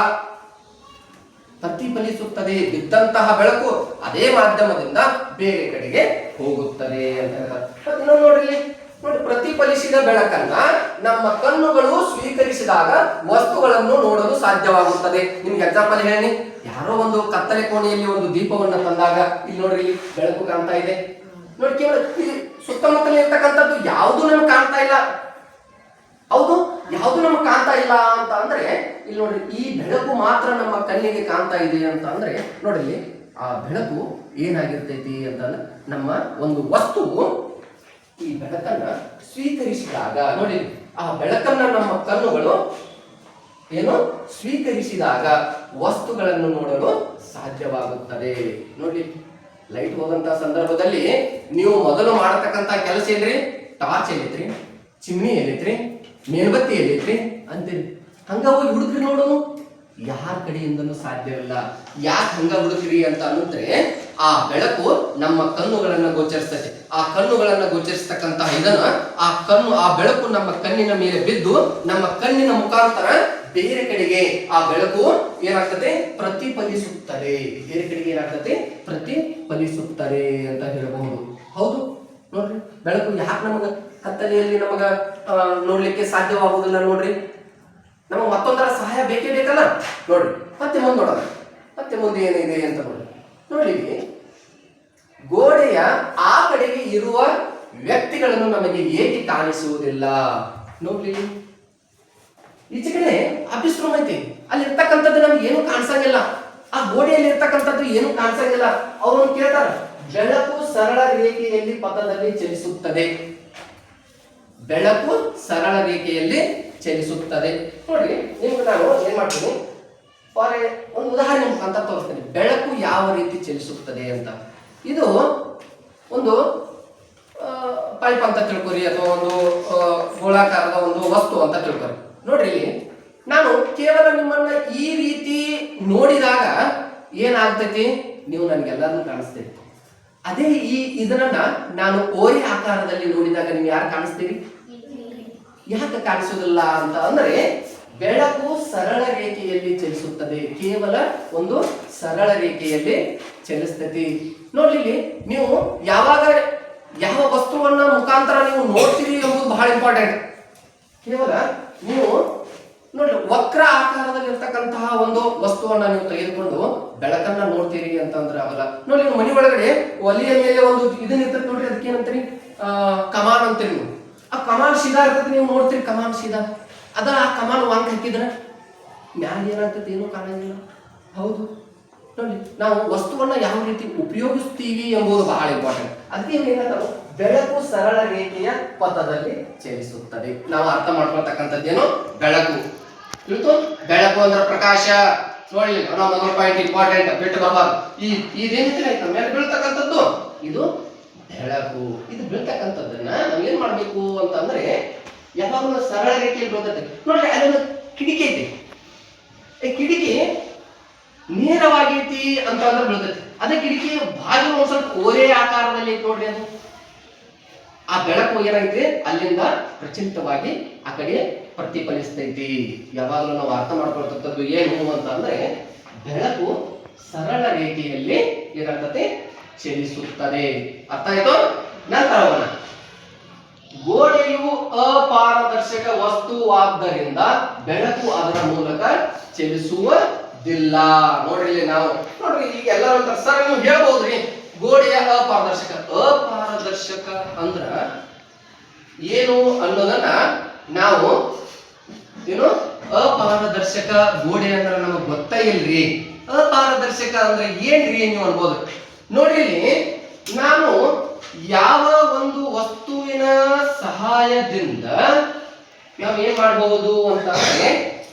ಪ್ರತಿಫಲಿಸುತ್ತದೆ. ಬಿದ್ದಂತಹ ಬೆಳಕು ಅದೇ ಮಾಧ್ಯಮದಿಂದ ಬೇರೆ ಕಡೆಗೆ ಹೋಗುತ್ತದೆ ಅಂತ ಹೇಳ್ತಾರೆ. ನೋಡಿ, ಪ್ರತಿಫಲಿಸಿದ ಬೆಳಕನ್ನ ನಮ್ಮ ಕಣ್ಣುಗಳು ಸ್ವೀಕರಿಸಿದಾಗ ವಸ್ತುಗಳನ್ನು ನೋಡಲು ಸಾಧ್ಯವಾಗುತ್ತದೆ. ನಿಮ್ಗೆ ಎಕ್ಸಾಂಪಲ್ ಹೇಳಿ, ಯಾರೋ ಒಂದು ಕತ್ತಲೆ ಕೋಣೆಯಲ್ಲಿ ಒಂದು ದೀಪವನ್ನ ತಂದಾಗ ಇಲ್ಲಿ ನೋಡ್ರಿ, ಬೆಳಕು ಕಾಣ್ತಾ ಇದೆ. ನೋಡಿ, ಕೇವಲ ಸುತ್ತಮುತ್ತಲ ಇರ್ತಕ್ಕಂಥದ್ದು ಯಾವುದು ನಮ್ಗೆ ಕಾಣ್ತಾ ಇಲ್ಲ. ಹೌದು, ಯಾವುದು ನಮ್ಗೆ ಕಾಣ್ತಾ ಇಲ್ಲ ಅಂತ ಅಂದ್ರೆ, ಇಲ್ಲಿ ನೋಡ್ರಿ, ಈ ಬೆಳಕು ಮಾತ್ರ ನಮ್ಮ ಕಣ್ಣಿಗೆ ಕಾಣ್ತಾ ಇದೆ ಅಂತ ಅಂದ್ರೆ, ನೋಡ್ರಿ, ಆ ಬೆಳಕು ಏನಾಗಿರ್ತೈತಿ ಅಂತಂದ್ರೆ, ನಮ್ಮ ಒಂದು ವಸ್ತುವು ಈ ಬೆಳಕನ್ನ ಸ್ವೀಕರಿಸಿದಾಗ, ನೋಡಿ, ಆ ಬೆಳಕನ್ನ ನಮ್ಮ ಕಣ್ಣುಗಳು ಸ್ವೀಕರಿಸಿದಾಗ ವಸ್ತುಗಳನ್ನು ನೋಡಲು ಸಾಧ್ಯವಾಗುತ್ತದೆ. ನೋಡಿ, ಲೈಟ್ ಹೋದಂತ ಸಂದರ್ಭದಲ್ಲಿ ನೀವು ಮೊದಲು ಮಾಡತಕ್ಕಂತ ಕೆಲಸ ಏನ್ರಿ? ಟಾರ್ಚ್ ಎಲ್ಲೈತ್ರಿ, ಚಿಮ್ನಿ ಎಲ್ಲೈತ್ರಿ, ಮೇಲ್ಬತ್ತಿ ಎಲ್ಲೈತ್ರಿ ಅಂತೀರಿ. ಹಂಗ ಹೋಗಿ ಹುಡುಕ್ರಿ ನೋಡೋನು, ಯಾರ ಕಡೆಯಿಂದನೂ ಸಾಧ್ಯವಿಲ್ಲ. ಯಾಕೆ ಹಂಗ ಹುಡುಕ್ರಿ ಅಂತ ಅನ್ನುತ್ರೆ, ಆ ಬೆಳಕು ನಮ್ಮ ಕಣ್ಣುಗಳನ್ನ ಗೋಚರಿಸ್ತದೆ. ಆ ಕಣ್ಣುಗಳನ್ನ ಗೋಚರಿಸ್ತಕ್ಕಂತಹ ಇದನ್ನ ಆ ಬೆಳಕು ನಮ್ಮ ಕಣ್ಣಿನ ಮೇಲೆ ಬಿದ್ದು ನಮ್ಮ ಕಣ್ಣಿನ ಮುಖಾಂತರ ಬೇರೆ ಕಡೆಗೆ ಆ ಬೆಳಕು ಏನಾಗ್ತದೆ? ಪ್ರತಿಫಲಿಸುತ್ತದೆ. ಬೇರೆ ಕಡೆಗೆ ಏನಾಗ್ತದೆ? ಪ್ರತಿಫಲಿಸುತ್ತದೆ ಅಂತ ಹೇಳಬಹುದು. ಹೌದು, ನೋಡ್ರಿ, ಬೆಳಕು ಯಾಕೆ ನಮಗ ಕತ್ತಲೆಯಲ್ಲಿ ನಮಗ ನೋಡ್ಲಿಕ್ಕೆ ಸಾಧ್ಯವಾಗುವುದಿಲ್ಲ? ನೋಡ್ರಿ, ನಮಗೆ ಮತ್ತೊಂದರ ಸಹಾಯ ಬೇಕೇ ಬೇಕಲ್ಲ. ನೋಡ್ರಿ, ಮತ್ತೆ ಮುಂದೆ ನೋಡೋಣ, ಮತ್ತೆ ಮುಂದೆ ಏನಿದೆ ಅಂತ ನೋಡಿ. ಗೋಡೆಯ ಆ ಕಡೆಗೆ ಇರುವ ವ್ಯಕ್ತಿಗಳನ್ನು ನಮಗೆ ಏಕೆ ಕಾಣಿಸುವುದಿಲ್ಲ? ನೋಡ್ಲಿ, ಈಚೆ ಕಡೆ ಆಫೀಸ್ ರೂಮ್ ಐತಿ, ಅಲ್ಲಿ ಇರ್ತಕ್ಕಂಥದ್ದು ನಮ್ಗೆ ಏನು ಕಾಣಿಸಂಗಿಲ್ಲ. ಆ ಗೋಡೆಯಲ್ಲಿ ಇರ್ತಕ್ಕಂಥದ್ದು ಏನು ಕಾಣಿಸಂಗಿಲ್ಲ. ಅವ್ರನ್ನು ಕೇಳ್ತಾರ, ಬೆಳಕು ಸರಳ ರೇಖೆಯಲ್ಲಿ ಪಥದಲ್ಲಿ ಚಲಿಸುತ್ತದೆ. ಬೆಳಕು ಸರಳ ರೇಖೆಯಲ್ಲಿ ಚಲಿಸುತ್ತದೆ. ನೋಡಿ, ನಿಮ್ಗೆ ನಾನು ಏನ್ ಮಾಡ್ತೀನಿ, ಒಂದು ಉದಾಹರಣೆ ಮುಖಾಂತರ ತೋರಿಸ್ತೀನಿ. ಬೆಳಕು ಯಾವ ರೀತಿ ಚಲಿಸುತ್ತದೆ ಅಂತ. ಇದು ಒಂದು ಪೈಪ್ ಅಂತ ತಿಳ್ಕೊರಿ, ಅಥವಾ ಒಂದು ಗೋಳಾಕಾರದ ಒಂದು ವಸ್ತು ಅಂತ ತಿಳ್ಕೊರಿ. ನೋಡ್ರಿ, ನಾನು ಕೇವಲ ನಿಮ್ಮನ್ನ ಈ ರೀತಿ ನೋಡಿದಾಗ ಏನಾಗ್ತೈತಿ? ನೀವು ನನಗೆಲ್ಲರೂ ಕಾಣಿಸ್ತೇವೆ. ಅದೇ ಇದನ್ನ ನಾನು ಓರಿ ಆಕಾರದಲ್ಲಿ ನೋಡಿದಾಗ ನೀವು ಯಾರು ಕಾಣಿಸ್ತೀರಿ? ಯಾಕೆ ಕಾಣಿಸೋದಿಲ್ಲ ಅಂತ ಅಂದ್ರೆ, ಬೆಳಕು ಸರಳ ರೇಖೆಯಲ್ಲಿ ಚಲಿಸುತ್ತದೆ. ಕೇವಲ ಒಂದು ಸರಳ ರೇಖೆಯಲ್ಲಿ ಚಲಿಸ್ತತಿ. ನೋಡ್ಲಿ, ನೀವು ಯಾವಾಗ ಯಾವ ವಸ್ತುವನ್ನ ಮುಖಾಂತರ ನೀವು ನೋಡ್ತೀರಿ ಎಂಬುದು ಬಹಳ ಇಂಪಾರ್ಟೆಂಟ್. ಕೇವಲ ನೀವು ನೋಡಿ, ವಕ್ರ ಆಕಾರದಲ್ಲಿ ಇರ್ತಕ್ಕಂತಹ ಒಂದು ವಸ್ತುವನ್ನ ನೀವು ತೆಗೆದುಕೊಂಡು ಬೆಳಕನ್ನ ನೋಡ್ತೀರಿ ಅಂತಂದ್ರೆ ಆಗಲ್ಲ. ನೋಡಿ, ನೀವು ಮನೆ ಒಳಗಡೆ ಒಲಿಯ ಮೇಲೆ ಒಂದು ಇದನ್ನ ಇರ್ತದೆ ನೋಡ್ರಿ, ಅದಕ್ಕೆ ಏನಂತೀರಿ? ಕಮಾನ್ ಅಂತೀರಿ. ನೀವು ಆ ಕಮಾನ್ ಸೀದಾ ಇರ್ತದೆ, ನೀವು ನೋಡ್ತೀರಿ ಕಮಾನ್ ಸೀದಾ. ಅದ ಆ ಕಮಾನ್ ವಾಂಕ್ ಹಾಕಿದ್ರ ಮ್ಯಾಲ ಏನಾಗ್ತದೆ? ಏನೂ ಕಾಣಂಗಿಲ್ಲ. ಹೌದು, ನೋಡಿ, ನಾವು ವಸ್ತುವನ್ನ ಯಾವ ರೀತಿ ಉಪಯೋಗಿಸ್ತೀವಿ ಎಂಬುದು ಬಹಳ ಇಂಪಾರ್ಟೆಂಟ್. ಅದಕ್ಕೆ ಏನಂತಾರೆ? ಬೆಳಕು ಸರಳ ರೇಖೆಯ ಪಥದಲ್ಲಿ ಚಲಿಸುತ್ತದೆ. ನಾವು ಅರ್ಥ ಮಾಡ್ಕೊಳ್ತಕ್ಕಂಥದ್ದೇನು? ಬೆಳಕು. ಬೆಳಕು ಅಂದ್ರೆ ಪ್ರಕಾಶ. ನೋಡಿ ಮೊದಲ ಪಾಯಿಂಟ್ ಇಂಪಾರ್ಟೆಂಟ್ ಬಿಟ್ಟು ಬರಬಾರ್ದು. ಇದೇನಿದ್ರೆ ಆಯ್ತಾ ಮೇಲೆ ಬೀಳ್ತಕ್ಕಂಥದ್ದು ಇದು ಬೆಳಕು. ಇದು ಬೀಳ್ತಕ್ಕಂಥದ್ದನ್ನ ನಾವ್ ಏನ್ ಮಾಡ್ಬೇಕು ಅಂತಂದ್ರೆ ಯಾವಾಗಲೂ ಸರಳ ರೀತಿಯಲ್ಲಿ ಬೀಳ್ತದೆ. ನೋಡ್ರಿ ಅಲ್ಲೊಂದು ಕಿಟಕಿ ಐತಿ, ಈ ಕಿಟಕಿ ನೇರವಾಗೈತಿ ಅಂತ ಅಂದ್ರೆ ಬೀಳ್ತೈತಿ. ಅದೇ ಕಿಟಕಿ ಬಾಗಿಲು ಒಂದ್ ಸ್ವಲ್ಪ ಓರೆ ಆಕಾರದಲ್ಲಿ ಐತಿ ನೋಡ್ರಿ, ಅದು ಆ ಬೆಳಕು ಏನಾಗೈತಿ ಅಲ್ಲಿಂದ ಪ್ರಚಲಿತವಾಗಿ ಆ ಕಡೆ ಪ್ರತಿಫಲಿಸ್ತೈತಿ. ಯಾವಾಗಲೂ ನಾವು ಅರ್ಥ ಮಾಡ್ಕೊಳ್ತಕ್ಕದ್ದು ಏನು ಅಂತ ಅಂದ್ರೆ ಬೆಳಕು ಸರಳ ರೇಖೆಯಲ್ಲಿ ಏನಾಗ್ತದೆ ಚಲಿಸುತ್ತದೆ. ಅರ್ಥ ಆಯ್ತು? ನಂತರ ಹೋಗೋಣ. ಗೋಡೆಯು ಅಪಾರದರ್ಶಕ ವಸ್ತುವಾದ್ದರಿಂದ ಬೆಳಕು ಅದರ ಮೂಲಕ ಚಲಿಸುವುದಿಲ್ಲ. ನೋಡ್ರಿ ಇಲ್ಲಿ ನಾವು ನೋಡ್ರಿ ಈಗ ಎಲ್ಲರೂ ಸರ್ ನೀವು ಹೇಳ್ಬೋದ್ರಿ ಗೋಡೆಯ ಅಪಾರದರ್ಶಕ. ಅಪಾರದರ್ಶಕ ಅಂದ್ರ ಏನು ಅನ್ನೋದನ್ನ ನಾವು ಏನು ಅಪಾರದರ್ಶಕ ಗೋಡೆ ಅಂದ್ರೆ ನಮಗ್ ಗೊತ್ತಾ ಇಲ್ರಿ. ಅಪಾರದರ್ಶಕ ಅಂದ್ರೆ ಏನ್ರಿ ನೀವು ಅನ್ಬೋದು. ನೋಡಿ ಇಲ್ಲಿ ನಾನು ಯಾವ ಒಂದು ವಸ್ತುವಿನ ಸಹಾಯದಿಂದ ನಾವು ಏನ್ ಮಾಡಬಹುದು ಅಂತಂದ್ರೆ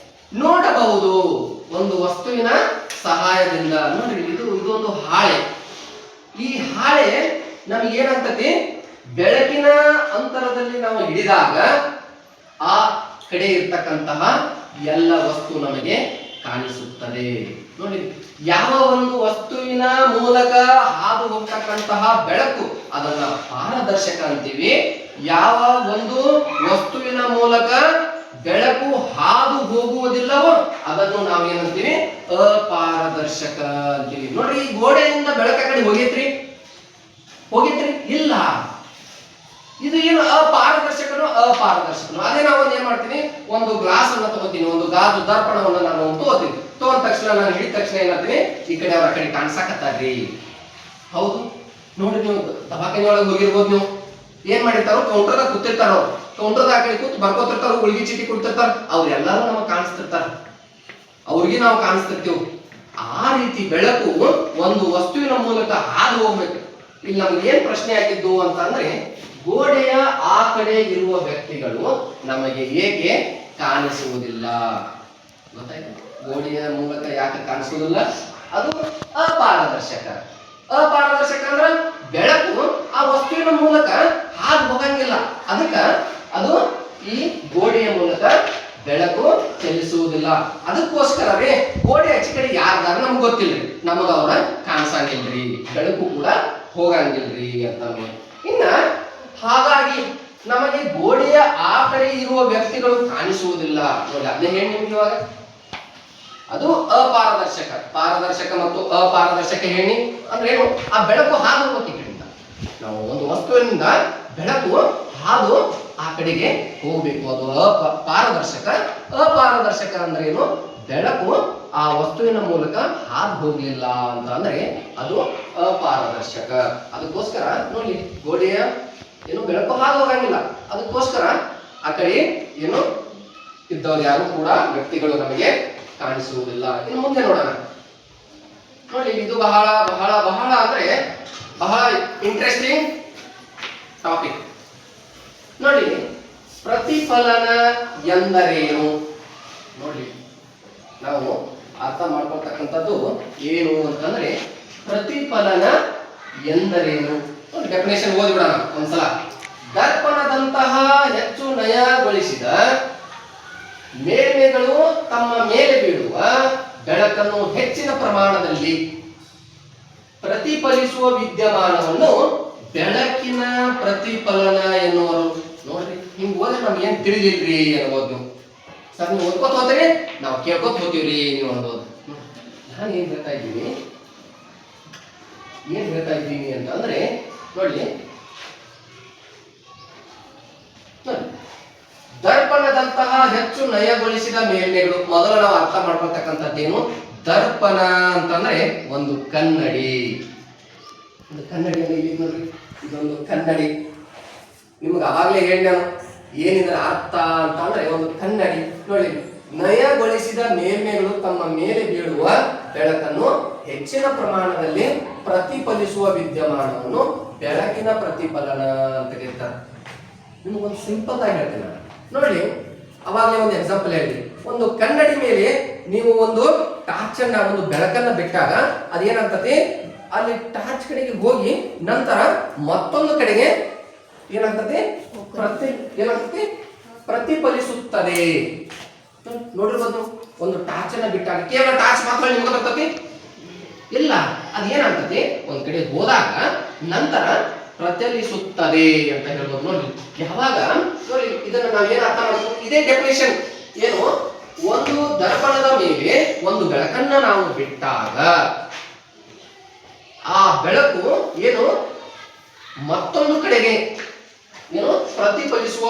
ನೋಡಬಹುದು. ಒಂದು ವಸ್ತುವಿನ ಸಹಾಯದಿಂದ ನೋಡ್ರಿ ಇದೊಂದು ಹಾಳೆ. ಈ ಹಾಳೆ ನಮಗೆ ಏನಾಗ್ತತಿ ಬೆಳಕಿನ ಅಂತರದಲ್ಲಿ ನಾವು ಹಿಡಿದಾಗ ಆ ಕಡೆ ಇರ್ತಕ್ಕಂತಹ ಎಲ್ಲ ವಸ್ತು ನಮಗೆ ಕಾಣಿಸುತ್ತದೆ. ನೋಡಿ ಯಾವ ಒಂದು ವಸ್ತುವಿನ ಮೂಲಕ ಹಾದು ಹೋಗ್ತಕ್ಕಂತಹ ಬೆಳಕು ಅದನ್ನ ಪಾರದರ್ಶಕ ಅಂತೀವಿ. ಯಾವ ಒಂದು ವಸ್ತುವಿನ ಮೂಲಕ ಬೆಳಕು ಹಾದು ಹೋಗುವುದಿಲ್ಲವೋ ಅದನ್ನು ನಾವು ಏನಂತೀವಿ ಅಪಾರದರ್ಶಕ ಅಂತೀವಿ. ನೋಡ್ರಿ ಈ ಗೋಡೆಯಿಂದ ಬೆಳಕ ಕಡೆ ಹೋಗಿತ್ರಿ ಇಲ್ಲ. ಇದು ಏನು ಅಪಾರದರ್ಶಕನು ಅಪಾರದರ್ಶಕನು. ಅದೇ ನಾವು ಏನ್ ಮಾಡ್ತೀನಿ, ಒಂದು ಗ್ಲಾಸ್ ಅನ್ನ ತಗೋತೀನಿ, ಒಂದು ಗಾಜು ದರ್ಪಣವನ್ನ ನಾನು ತಗೋತೀನಿ. ತಗೊಂಡ ತಕ್ಷಣ ನಾನು ಹಿಡಿದ ತಕ್ಷಣ ಏನಾಗ್ತೀನಿ ಈ ಕಡೆ ಅವ್ರ ಕಡೆ ಕಾಣಿಸಾಕತ್ತಾರ್ರಿ. ಹೌದು ನೋಡ್ರಿ, ನೀವು ದವಾಖಾನೆ ಒಳಗೆ ಹೋಗಿರ್ಬೋದು. ನೀವು ಏನ್ ಮಾಡಿರ್ತಾರೋ ಕೌಂಟರ್ದಾಗ ಕೂತಿರ್ತಾರ, ಕೌಂಟರ್ದಾಗ ಆ ಕಡೆ ಕೂತ್ ಬರ್ಕೋತಿರ್ತಾರ, ಗುಳಿಗೆ ಚೀಟಿ ಕೊಡ್ತಿರ್ತಾರ, ಅವ್ರೆಲ್ಲರೂ ನಮಗ್ ಕಾಣಿಸ್ತಿರ್ತಾರ, ಅವ್ರಿಗೆ ನಾವು ಕಾಣಿಸ್ತಿರ್ತೀವಿ. ಆ ರೀತಿ ಬೆಳಕು ಒಂದು ವಸ್ತುವಿನ ಮೂಲಕ ಹಾದು ಹೋಗ್ಬೇಕು. ಇಲ್ಲಿ ನಮ್ಗೆ ಏನ್ ಪ್ರಶ್ನೆ ಆಗಿದ್ದು ಅಂತಂದ್ರೆ ಗೋಡೆಯ ಆ ಕಡೆ ಇರುವ ವ್ಯಕ್ತಿಗಳು ನಮಗೆ ಏಕೆ ಕಾಣಿಸುವುದಿಲ್ಲ? ಗೊತ್ತಾಯ್ತು? ಗೋಡೆಯ ಮೂಲಕ ಯಾಕೆ ಕಾಣಿಸುವುದಿಲ್ಲ? ಅದು ಅಪಾರದರ್ಶಕ. ಅಪಾರದರ್ಶಕ ಅಂದ್ರೆ ಬೆಳಕು ಆ ವಸ್ತುವಿನ ಮೂಲಕ ಹಾದು ಹೋಗಂಗಿಲ್ಲ. ಅದಕ್ಕ ಅದು ಈ ಗೋಡೆಯ ಮೂಲಕ ಬೆಳಕು ಚಲಿಸುವುದಿಲ್ಲ. ಅದಕ್ಕೋಸ್ಕರ ಗೋಡೆ ಆಚೆ ಕಡೆ ಯಾರ್ದಾರ ನಮ್ಗೆ ಗೊತ್ತಿಲ್ರಿ, ನಮಗ ಅವ್ರ ಕಾಣಿಸಂಗಿಲ್ರಿ, ಬೆಳಕು ಕೂಡ ಹೋಗಂಗಿಲ್ರಿ ಅಂತ. ಇನ್ನ ಹಾಗಾಗಿ ನಮಗೆ ಗೋಡೆಯ ಆ ಕಡೆ ಇರುವ ವ್ಯಕ್ತಿಗಳು ಕಾಣಿಸುವುದಿಲ್ಲ. ನೋಡಿ ಅದನ್ನ ಹೇಳಿ ನಿಮ್ಗೆ ಇವಾಗ ಅದು ಅಪಾರದರ್ಶಕ. ಪಾರದರ್ಶಕ ಮತ್ತು ಅಪಾರದರ್ಶಕ ಹೇಳಿ ಅಂದ್ರೆ ಏನು? ಆ ಬೆಳಕು ಹಾದು ಹೋಗೋಕೆ ಕಡೆಯಿಂದ ನಾವು ಒಂದು ವಸ್ತುವಿನಿಂದ ಬೆಳಕು ಹಾದು ಆ ಕಡೆಗೆ ಹೋಗ್ಬೇಕು, ಅದು ಪಾರದರ್ಶಕ. ಅಪಾರದರ್ಶಕ ಅಂದ್ರೆ ಏನು? ಬೆಳಕು ಆ ವಸ್ತುವಿನ ಮೂಲಕ ಹಾದು ಹೋಗ್ಲಿಲ್ಲ ಅಂತ ಅಂದ್ರೆ ಅದು ಅಪಾರದರ್ಶಕ. ಅದಕ್ಕೋಸ್ಕರ ನೋಡಿ ಗೋಡೆಯ ಏನು ಬೆಳಕು ಹಾದು ಹೋಗಂಗಿಲ್ಲ. ಅದಕ್ಕೋಸ್ಕರ ಆ ಕಡೆ ಏನು ಇದ್ದವ್ರು ಯಾರು ಕೂಡ ವ್ಯಕ್ತಿಗಳು ನಮಗೆ ಕಾಣಿಸುವುದಿಲ್ಲ. ಇನ್ನು ಮುಂದೆ ನೋಡೋಣ. ನೋಡಿ ಇದು ಬಹಳ ಬಹಳ ಬಹಳ ಅಂದ್ರೆ ಬಹಳ ಇಂಟ್ರೆಸ್ಟಿಂಗ್ ಟಾಪಿಕ್. ನೋಡಿ ಪ್ರತಿಫಲನ ಎಂದರೇನು? ನೋಡಿ ನಾವು ಅರ್ಥ ಮಾಡ್ಕೊಳ್ತಕ್ಕಂಥದ್ದು ಏನು ಅಂತಂದ್ರೆ ಪ್ರತಿಫಲನ ಎಂದರೇನು? ಡೆಫಿನೇಷನ್ ಓದಿಬಿಡೋಣ ಒಂದ್ಸಲ. ದರ್ಪಣದಂತಹ ಹೆಚ್ಚು ನಯಗೊಳಿಸಿದ ಮೇಲ್ಮೆಗಳು ತಮ್ಮ ಮೇಲೆ ಬೀಳುವ ಬೆಳಕನ್ನು ಹೆಚ್ಚಿನ ಪ್ರಮಾಣದಲ್ಲಿ ಪ್ರತಿಫಲಿಸುವ ವಿದ್ಯಮಾನವನ್ನು ಬೆಳಕಿನ ಪ್ರತಿಫಲನ ಎನ್ನುವರು. ನೋಡ್ರಿ ಹಿಂಗ್ ಓದ್ರೆ ನಮ್ಗೆ ಏನ್ ತಿಳಿದಿಲ್ರಿ ಅನ್ಬೋದು. ಸರ್ ನೀವು ಓದ್ಕೋತ ಹೋಗ್ತೀರಿ, ನಾವು ಕೇಳ್ಕೊತ ಹೋಗ್ತೀವ್ರಿ ನೀವು ಅನ್ಬೋದು. ನಾನು ಏನ್ ಹೇಳ್ತಾ ಇದ್ದೀನಿ ಅಂತಂದ್ರೆ ನೋಡಿ ದರ್ಪಣದಂತಹ ಹೆಚ್ಚು ನಯಗೊಳಿಸಿದ ಮೇಲ್ಮೆಗಳು. ಮೊದಲು ನಾವು ಅರ್ಥ ಮಾಡ್ಕೊಳ್ತಕ್ಕಂಥದ್ದೇನು? ದರ್ಪಣ ಅಂತಂದ್ರೆ ಒಂದು ಕನ್ನಡಿ. ಒಂದು ಕನ್ನಡಿ ಅಂದ್ರೆ ಇಲ್ಲಿ ನೋಡ್ರಿ, ಇದೊಂದು ಕನ್ನಡಿ. ನಿಮ್ಗೆ ಅವಾಗಲೇ ಹೇಳಿ ನಾನು ಏನಿದ್ರ ಅರ್ಥ ಅಂತ ಅಂದ್ರೆ ಒಂದು ಕನ್ನಡಿ. ನೋಡಿ ನಯಗೊಳಿಸಿದ ಮೇಲ್ಮೆಗಳು ತಮ್ಮ ಮೇಲೆ ಬೀಳುವ ಬೆಳಕನ್ನು ಹೆಚ್ಚಿನ ಪ್ರಮಾಣದಲ್ಲಿ ಪ್ರತಿಫಲಿಸುವ ವಿದ್ಯಮಾನವನ್ನು ಬೆಳಕಿನ ಪ್ರತಿಫಲನ ಅಂತ ಕರೀತಾರೆ. ನಿಮ್ಗೊಂದು ಸಿಂಪಲ್ ಆಗಿ ಹೇಳ್ತೀನಿ ನೋಡಿ. ಅವಾಗಲೇ ಒಂದು ಎಕ್ಸಾಂಪಲ್ ಹೇಳಿ. ಒಂದು ಕನ್ನಡಿ ಮೇಲೆ ನೀವು ಒಂದು ಟಾರ್ಚ್ ಅನ್ನ ಒಂದು ಬೆಳಕನ್ನ ಬಿಟ್ಟಾಗ ಅದೇನಾಗ್ತದೆ, ಅಲ್ಲಿ ಟಾರ್ಚ್ ಕಡೆಗೆ ಹೋಗಿ ನಂತರ ಮತ್ತೊಂದು ಕಡೆಗೆ ಏನಾಗ್ತದೆ, ಏನಾಗ್ತದೆ, ಪ್ರತಿಫಲಿಸುತ್ತದೆ. ನೋಡಿರ್ಬೋದು, ಒಂದು ಟಾರ್ಚ್ ಅನ್ನ ಬಿಟ್ಟಾಗ ಕೇವಲ ಟಾರ್ಚ್ ಮಾತ್ರ ನಿಮ್ಗೆ ಬರ್ತದೆ ಇಲ್ಲ, ಅದೇನಾಗ್ತದೆ ಒಂದ್ ಕಡೆ ಹೋದಾಗ ನಂತರ ಪ್ರಚಲಿಸುತ್ತದೆ ಅಂತ ಹೇಳ್ಬೋದು. ನೋಡಿ ಯಾವಾಗ ನೋಡಿ ಇದನ್ನ ನಾವೇನು ಅರ್ಥ ಮಾಡ್ತೀವಿ, ಇದೇ ಡೆಫಿನೇಷನ್ ಏನು, ಒಂದು ದರ್ಪಣದ ಮೇಲೆ ಒಂದು ಬೆಳಕನ್ನ ನಾವು ಬಿಟ್ಟಾಗ ಆ ಬೆಳಕು ಏನು ಮತ್ತೊಂದು ಕಡೆಗೆ ಏನು ಪ್ರತಿಫಲಿಸುವ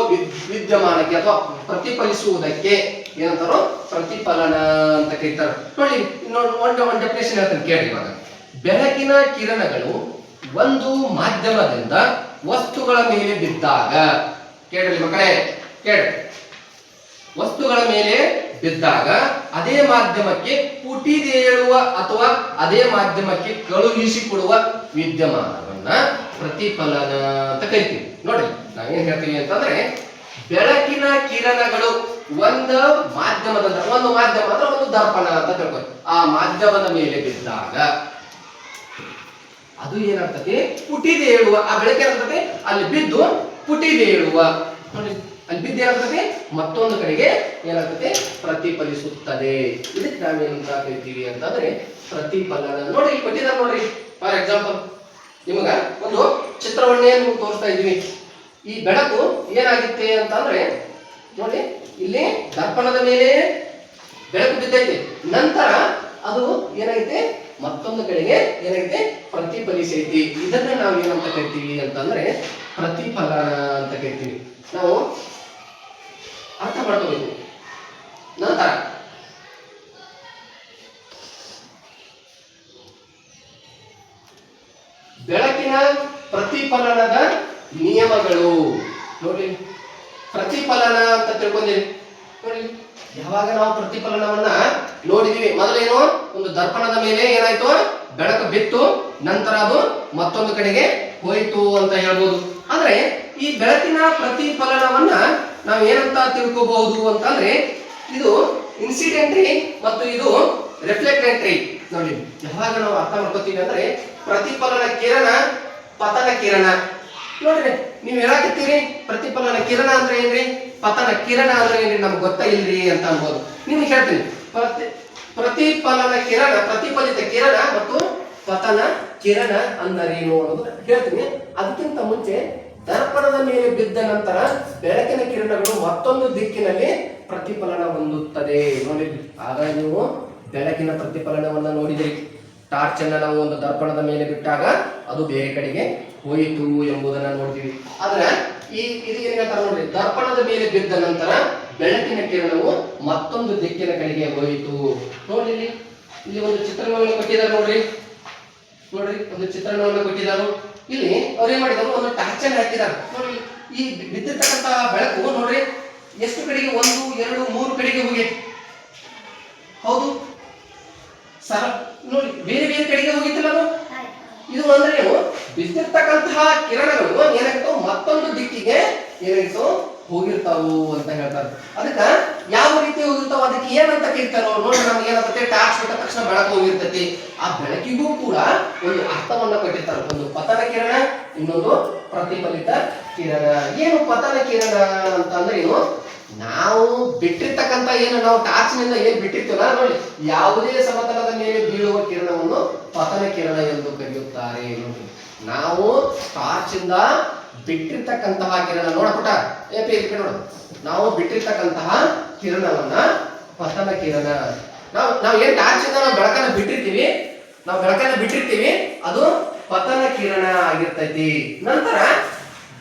ವಿದ್ಯಮಾನಕ್ಕೆ ಅಥವಾ ಪ್ರತಿಫಲಿಸುವುದಕ್ಕೆ ಏನಂತಾರೋ ಪ್ರತಿಫಲನ ಅಂತ ಕರೀತಾರೆ. ನೋಡಿ ಒಂದು ಡೆಫಿನೇಷನ್ ಹೇಳ್ತೀನಿ ಕೇಳಿ. ಇವಾಗ ಬೆಳಕಿನ ಕಿರಣಗಳು ಒಂದು ಮಾಧ್ಯಮದಿಂದ ವಸ್ತುಗಳ ಮೇಲೆ ಬಿದ್ದಾಗ, ಕೇಳಿ ಮಕ್ಕಳೇ ಕೇಳಿ, ವಸ್ತುಗಳ ಮೇಲೆ ಬಿದ್ದಾಗ ಅದೇ ಮಾಧ್ಯಮಕ್ಕೆ ಪುಟಿದೇಳುವ ಅಥವಾ ಅದೇ ಮಾಧ್ಯಮಕ್ಕೆ ಕಳುಹಿಸಿಕೊಡುವ ವಿದ್ಯಮಾನವನ್ನ ಪ್ರತಿಫಲನ ಅಂತ ಕರಿತೀವಿ. ನೋಡಿ ನಾವೇನ್ ಹೇಳ್ತೀವಿ ಅಂತಂದ್ರೆ, ಬೆಳಕಿನ ಕಿರಣಗಳು ಒಂದು ಮಾಧ್ಯಮದಿಂದ, ಒಂದು ಮಾಧ್ಯಮ ಅಂದ್ರೆ ಒಂದು ದರ್ಪಣ ಅಂತ ತಿಳ್ಕೊಳ್ಳಿ, ಆ ಮಾಧ್ಯಮದ ಮೇಲೆ ಬಿದ್ದಾಗ ಅದು ಏನಾಗ್ತದೆ, ಪುಟಿದೇಳುವ, ಆ ಬೆಳಕೇನಾಗ್ತದೆ ಅಲ್ಲಿ ಬಿದ್ದು ಪುಟಿದೇಳುವ, ನೋಡಿ ಅಲ್ಲಿ ಬಿದ್ದು ಏನಾಗ್ತದೆ ಮತ್ತೊಂದು ಕಡೆಗೆ ಏನಾಗ್ತದೆ ಪ್ರತಿಫಲಿಸುತ್ತದೆ. ಇದಕ್ಕೆ ನಾವೇನಂತ ಕರಿತೀವಿ ಅಂತಂದ್ರೆ ಪ್ರತಿಫಲನ. ನೋಡಿ ಇಲ್ಲಿ ಕೊಟ್ಟಿದ್ದಾರೆ ನೋಡ್ರಿ, ಫಾರ್ ಎಕ್ಸಾಂಪಲ್ ನಿಮಗ ಒಂದು ಚಿತ್ರವನ್ನೇ ನಿಮ್ಗೆ ತೋರಿಸ್ತಾ ಇದೀವಿ. ಈ ಬೆಳಕು ಏನಾಗುತ್ತೆ ಅಂತಂದ್ರೆ ನೋಡಿ, ಇಲ್ಲಿ ದರ್ಪಣದ ಮೇಲೆ ಬೆಳಕು ಬಿದ್ದೈತೆ, ನಂತರ ಅದು ಏನಾಗಿದೆ ಮತ್ತೊಂದು ಕಡೆಗೆ ಏನಾಗಿದೆ ಪ್ರತಿಫಲಿಸೈತಿ. ಇದನ್ನ ನಾವು ಏನಂತ ಕರಿತೀವಿ ಅಂತಂದ್ರೆ ಪ್ರತಿಫಲನ ಅಂತ ಕರಿತೀವಿ. ನಾವು ಅರ್ಥ ಮಾಡ್ಕೋಬೇಕು. ನಂತರ ಬೆಳಕಿನ ಪ್ರತಿಫಲನದ ನಿಯಮಗಳು ನೋಡಿ. ಪ್ರತಿಫಲನ ಅಂತ ತಿಳ್ಕೊಂಡಿರಿ. ನೋಡಿ ಯಾವಾಗ ನಾವು ಪ್ರತಿಫಲನವನ್ನ ನೋಡಿದೀವಿ, ಮೊದಲೇನು ಒಂದು ದರ್ಪಣದ ಮೇಲೆ ಏನಾಯ್ತು ಬೆಳಕು ಬಿತ್ತು, ನಂತರ ಅದು ಮತ್ತೊಂದು ಕಡೆಗೆ ಹೋಯ್ತು ಅಂತ ಹೇಳ್ಬೋದು. ಅಂದ್ರೆ ಈ ಬೆಳಕಿನ ಪ್ರತಿಫಲನವನ್ನ ನಾವು ಏನಂತ ತಿಳ್ಕೋಬಹುದು ಅಂತಂದ್ರೆ, ಇದು ಇನ್ಸಿಡೆಂಟ್ರಿ ಮತ್ತು ಇದು ರಿಫ್ಲೆಕ್ಟೆಂಟ್ರಿ. ನೋಡಿ ಯಾವಾಗ ನಾವು ಅರ್ಥ ಮಾಡ್ಕೋತೀವಿ ಅಂದ್ರೆ, ಪ್ರತಿಫಲನ ಕಿರಣ, ಪತನ ಕಿರಣ. ನೋಡ್ರಿ ನೀವು ಹೇಳಕತ್ತೀರಿ ಪ್ರತಿಫಲನ ಕಿರಣ ಅಂದ್ರೆ ಏನ್ರಿ, ಪತನ ಕಿರಣ ಅಂದ್ರೆ ಏನ್ರಿ, ನಮ್ಗೆ ಗೊತ್ತಾಗಿಲ್ರಿ ಅಂತ ಅನ್ಬೋದು. ನಿಮ್ಗೆ ಹೇಳ್ತೀನಿ, ಪ್ರತಿಫಲನ ಕಿರಣ, ಪ್ರತಿಫಲಿತ ಕಿರಣ ಮತ್ತು ಪತನ ಕಿರಣ ಅಂದರೇನು ಅನ್ನೋದು ಹೇಳ್ತೀನಿ. ಅದಕ್ಕಿಂತ ಮುಂಚೆ ದರ್ಪಣದ ಮೇಲೆ ಬಿದ್ದ ನಂತರ ಬೆಳಕಿನ ಕಿರಣಗಳು ಮತ್ತೊಂದು ದಿಕ್ಕಿನಲ್ಲಿ ಪ್ರತಿಫಲನ ಹೊಂದುತ್ತದೆ. ನೋಡಿ ಆಗ ನೀವು ಬೆಳಕಿನ ಪ್ರತಿಫಲನವನ್ನ ನೋಡಿದಿರಿ. ಟಾರ್ಚ್ ಅನ್ನ ನಾವು ಒಂದು ದರ್ಪಣದ ಮೇಲೆ ಬಿಟ್ಟಾಗ ಅದು ಬೇರೆ ಕಡೆಗೆ ಹೋಯಿತು ಎಂಬುದನ್ನ ನೋಡ್ತೀವಿ. ಆದ್ರೆ ಇದು ಏನ್ ಹೇಳ್ತಾರೆ ನೋಡ್ರಿ, ದರ್ಪಣದ ಮೇಲೆ ಬಿದ್ದ ನಂತರ ಬೆಳಕಿನ ಕಿರಣವು ಮತ್ತೊಂದು ದಿಕ್ಕಿನ ಕಡೆಗೆ ಹೋಯಿತು. ನೋಡಿ ಇಲ್ಲಿ ಒಂದು ಚಿತ್ರಣವನ್ನು ಕೊಟ್ಟಿದ್ದಾರೆ ನೋಡ್ರಿ, ಒಂದು ಚಿತ್ರಣವನ್ನು ಕೊಟ್ಟಿದ್ದಾರೆ. ಇಲ್ಲಿ ಅವ್ರೇನ್ ಮಾಡಿದಾರು, ಒಂದು ಟಾರ್ಚ್ ಅನ್ನು ಹಾಕಿದ್ದಾರೆ. ನೋಡಿ ಈ ಬಿದ್ದಿರ್ತಕ್ಕಂತ ಬೆಳಕು ನೋಡ್ರಿ ಎಷ್ಟು ಕಡೆಗೆ, 1 2 3 ಕಡೆಗೆ ಹೋಗಿ, ಹೌದು ಸರ ನೋಡಿ ಬೇರೆ ಬೇರೆ ಕಡೆಗೆ ಹೋಗಿತ್ತಲ್ಲ ಅದು. ಇದು ಅಂದ್ರೆ ಬಿದ್ದಿರ್ತಕ್ಕಂತಹ ಕಿರಣಗಳು ಏನಾಗ್ತಾವ ಮತ್ತೊಂದು ದಿಕ್ಕಿಗೆ ಏನಾಯ್ತು ಹೋಗಿರ್ತಾವು ಅಂತ ಹೇಳ್ತಾರೆ. ಅದಕ್ಕ ಯಾವ ರೀತಿ ಹೋಗಿರ್ತಾವ, ಅದಕ್ಕೆ ಏನಂತ ಕರೀತಾರೋ ನೋಡಿ. ನಮ್ಗೆ ಏನಾಗುತ್ತೆ, ಟಾರ್ಚ್ ಬಿಟ್ಟ ತಕ್ಷಣ ಬೆಳಕು ಹೋಗಿರ್ತೈತಿ. ಆ ಬೆಳಕಿಗೂ ಕೂಡ ಒಂದು ಅರ್ಥವನ್ನ ಕೊಟ್ಟಿರ್ತಾರೆ. ಒಂದು ಪತನ ಕಿರಣ, ಇನ್ನೊಂದು ಪ್ರತಿಫಲಿತ ಕಿರಣ. ಏನು ಪತನ ಕಿರಣ ಅಂತ ಅಂದ್ರೆ ಏನು, ನಾವು ಬಿಟ್ಟಿರ್ತಕ್ಕಂಥ ಏನು ನಾವು ಟಾರ್ಚ್ ನಿಂದ ಏನ್ ಬಿಟ್ಟಿರ್ತೀವಲ್ಲ ನೋಡಿ, ಯಾವುದೇ ಸಮತಲದ ಮೇಲೆ ಬೀಳುವ ಕಿರಣವನ್ನು ಪತನ ಕಿರಣ ಎಂದು ಕರೆಯುತ್ತಾರೆ. ನೋಡಿ ನಾವು ಟಾರ್ಚ್ ಇಂದ ಬಿಟ್ಟಿರ್ತಕ್ಕಂತಹ ಕಿರಣ ನೋಡಪುಟ ನೋಡು, ನಾವು ಬಿಟ್ಟಿರ್ತಕ್ಕಂತಹ ಕಿರಣವನ್ನ ಪತನ ಕಿರಣ. ನಾವು ಏನ್ ಟಾರ್ಚ್ ಇಂದ ನಾವು ಬೆಳಕನ್ನ ಬಿಟ್ಟಿರ್ತೀವಿ, ಅದು ಪತನ ಕಿರಣ ಆಗಿರ್ತೈತಿ. ನಂತರ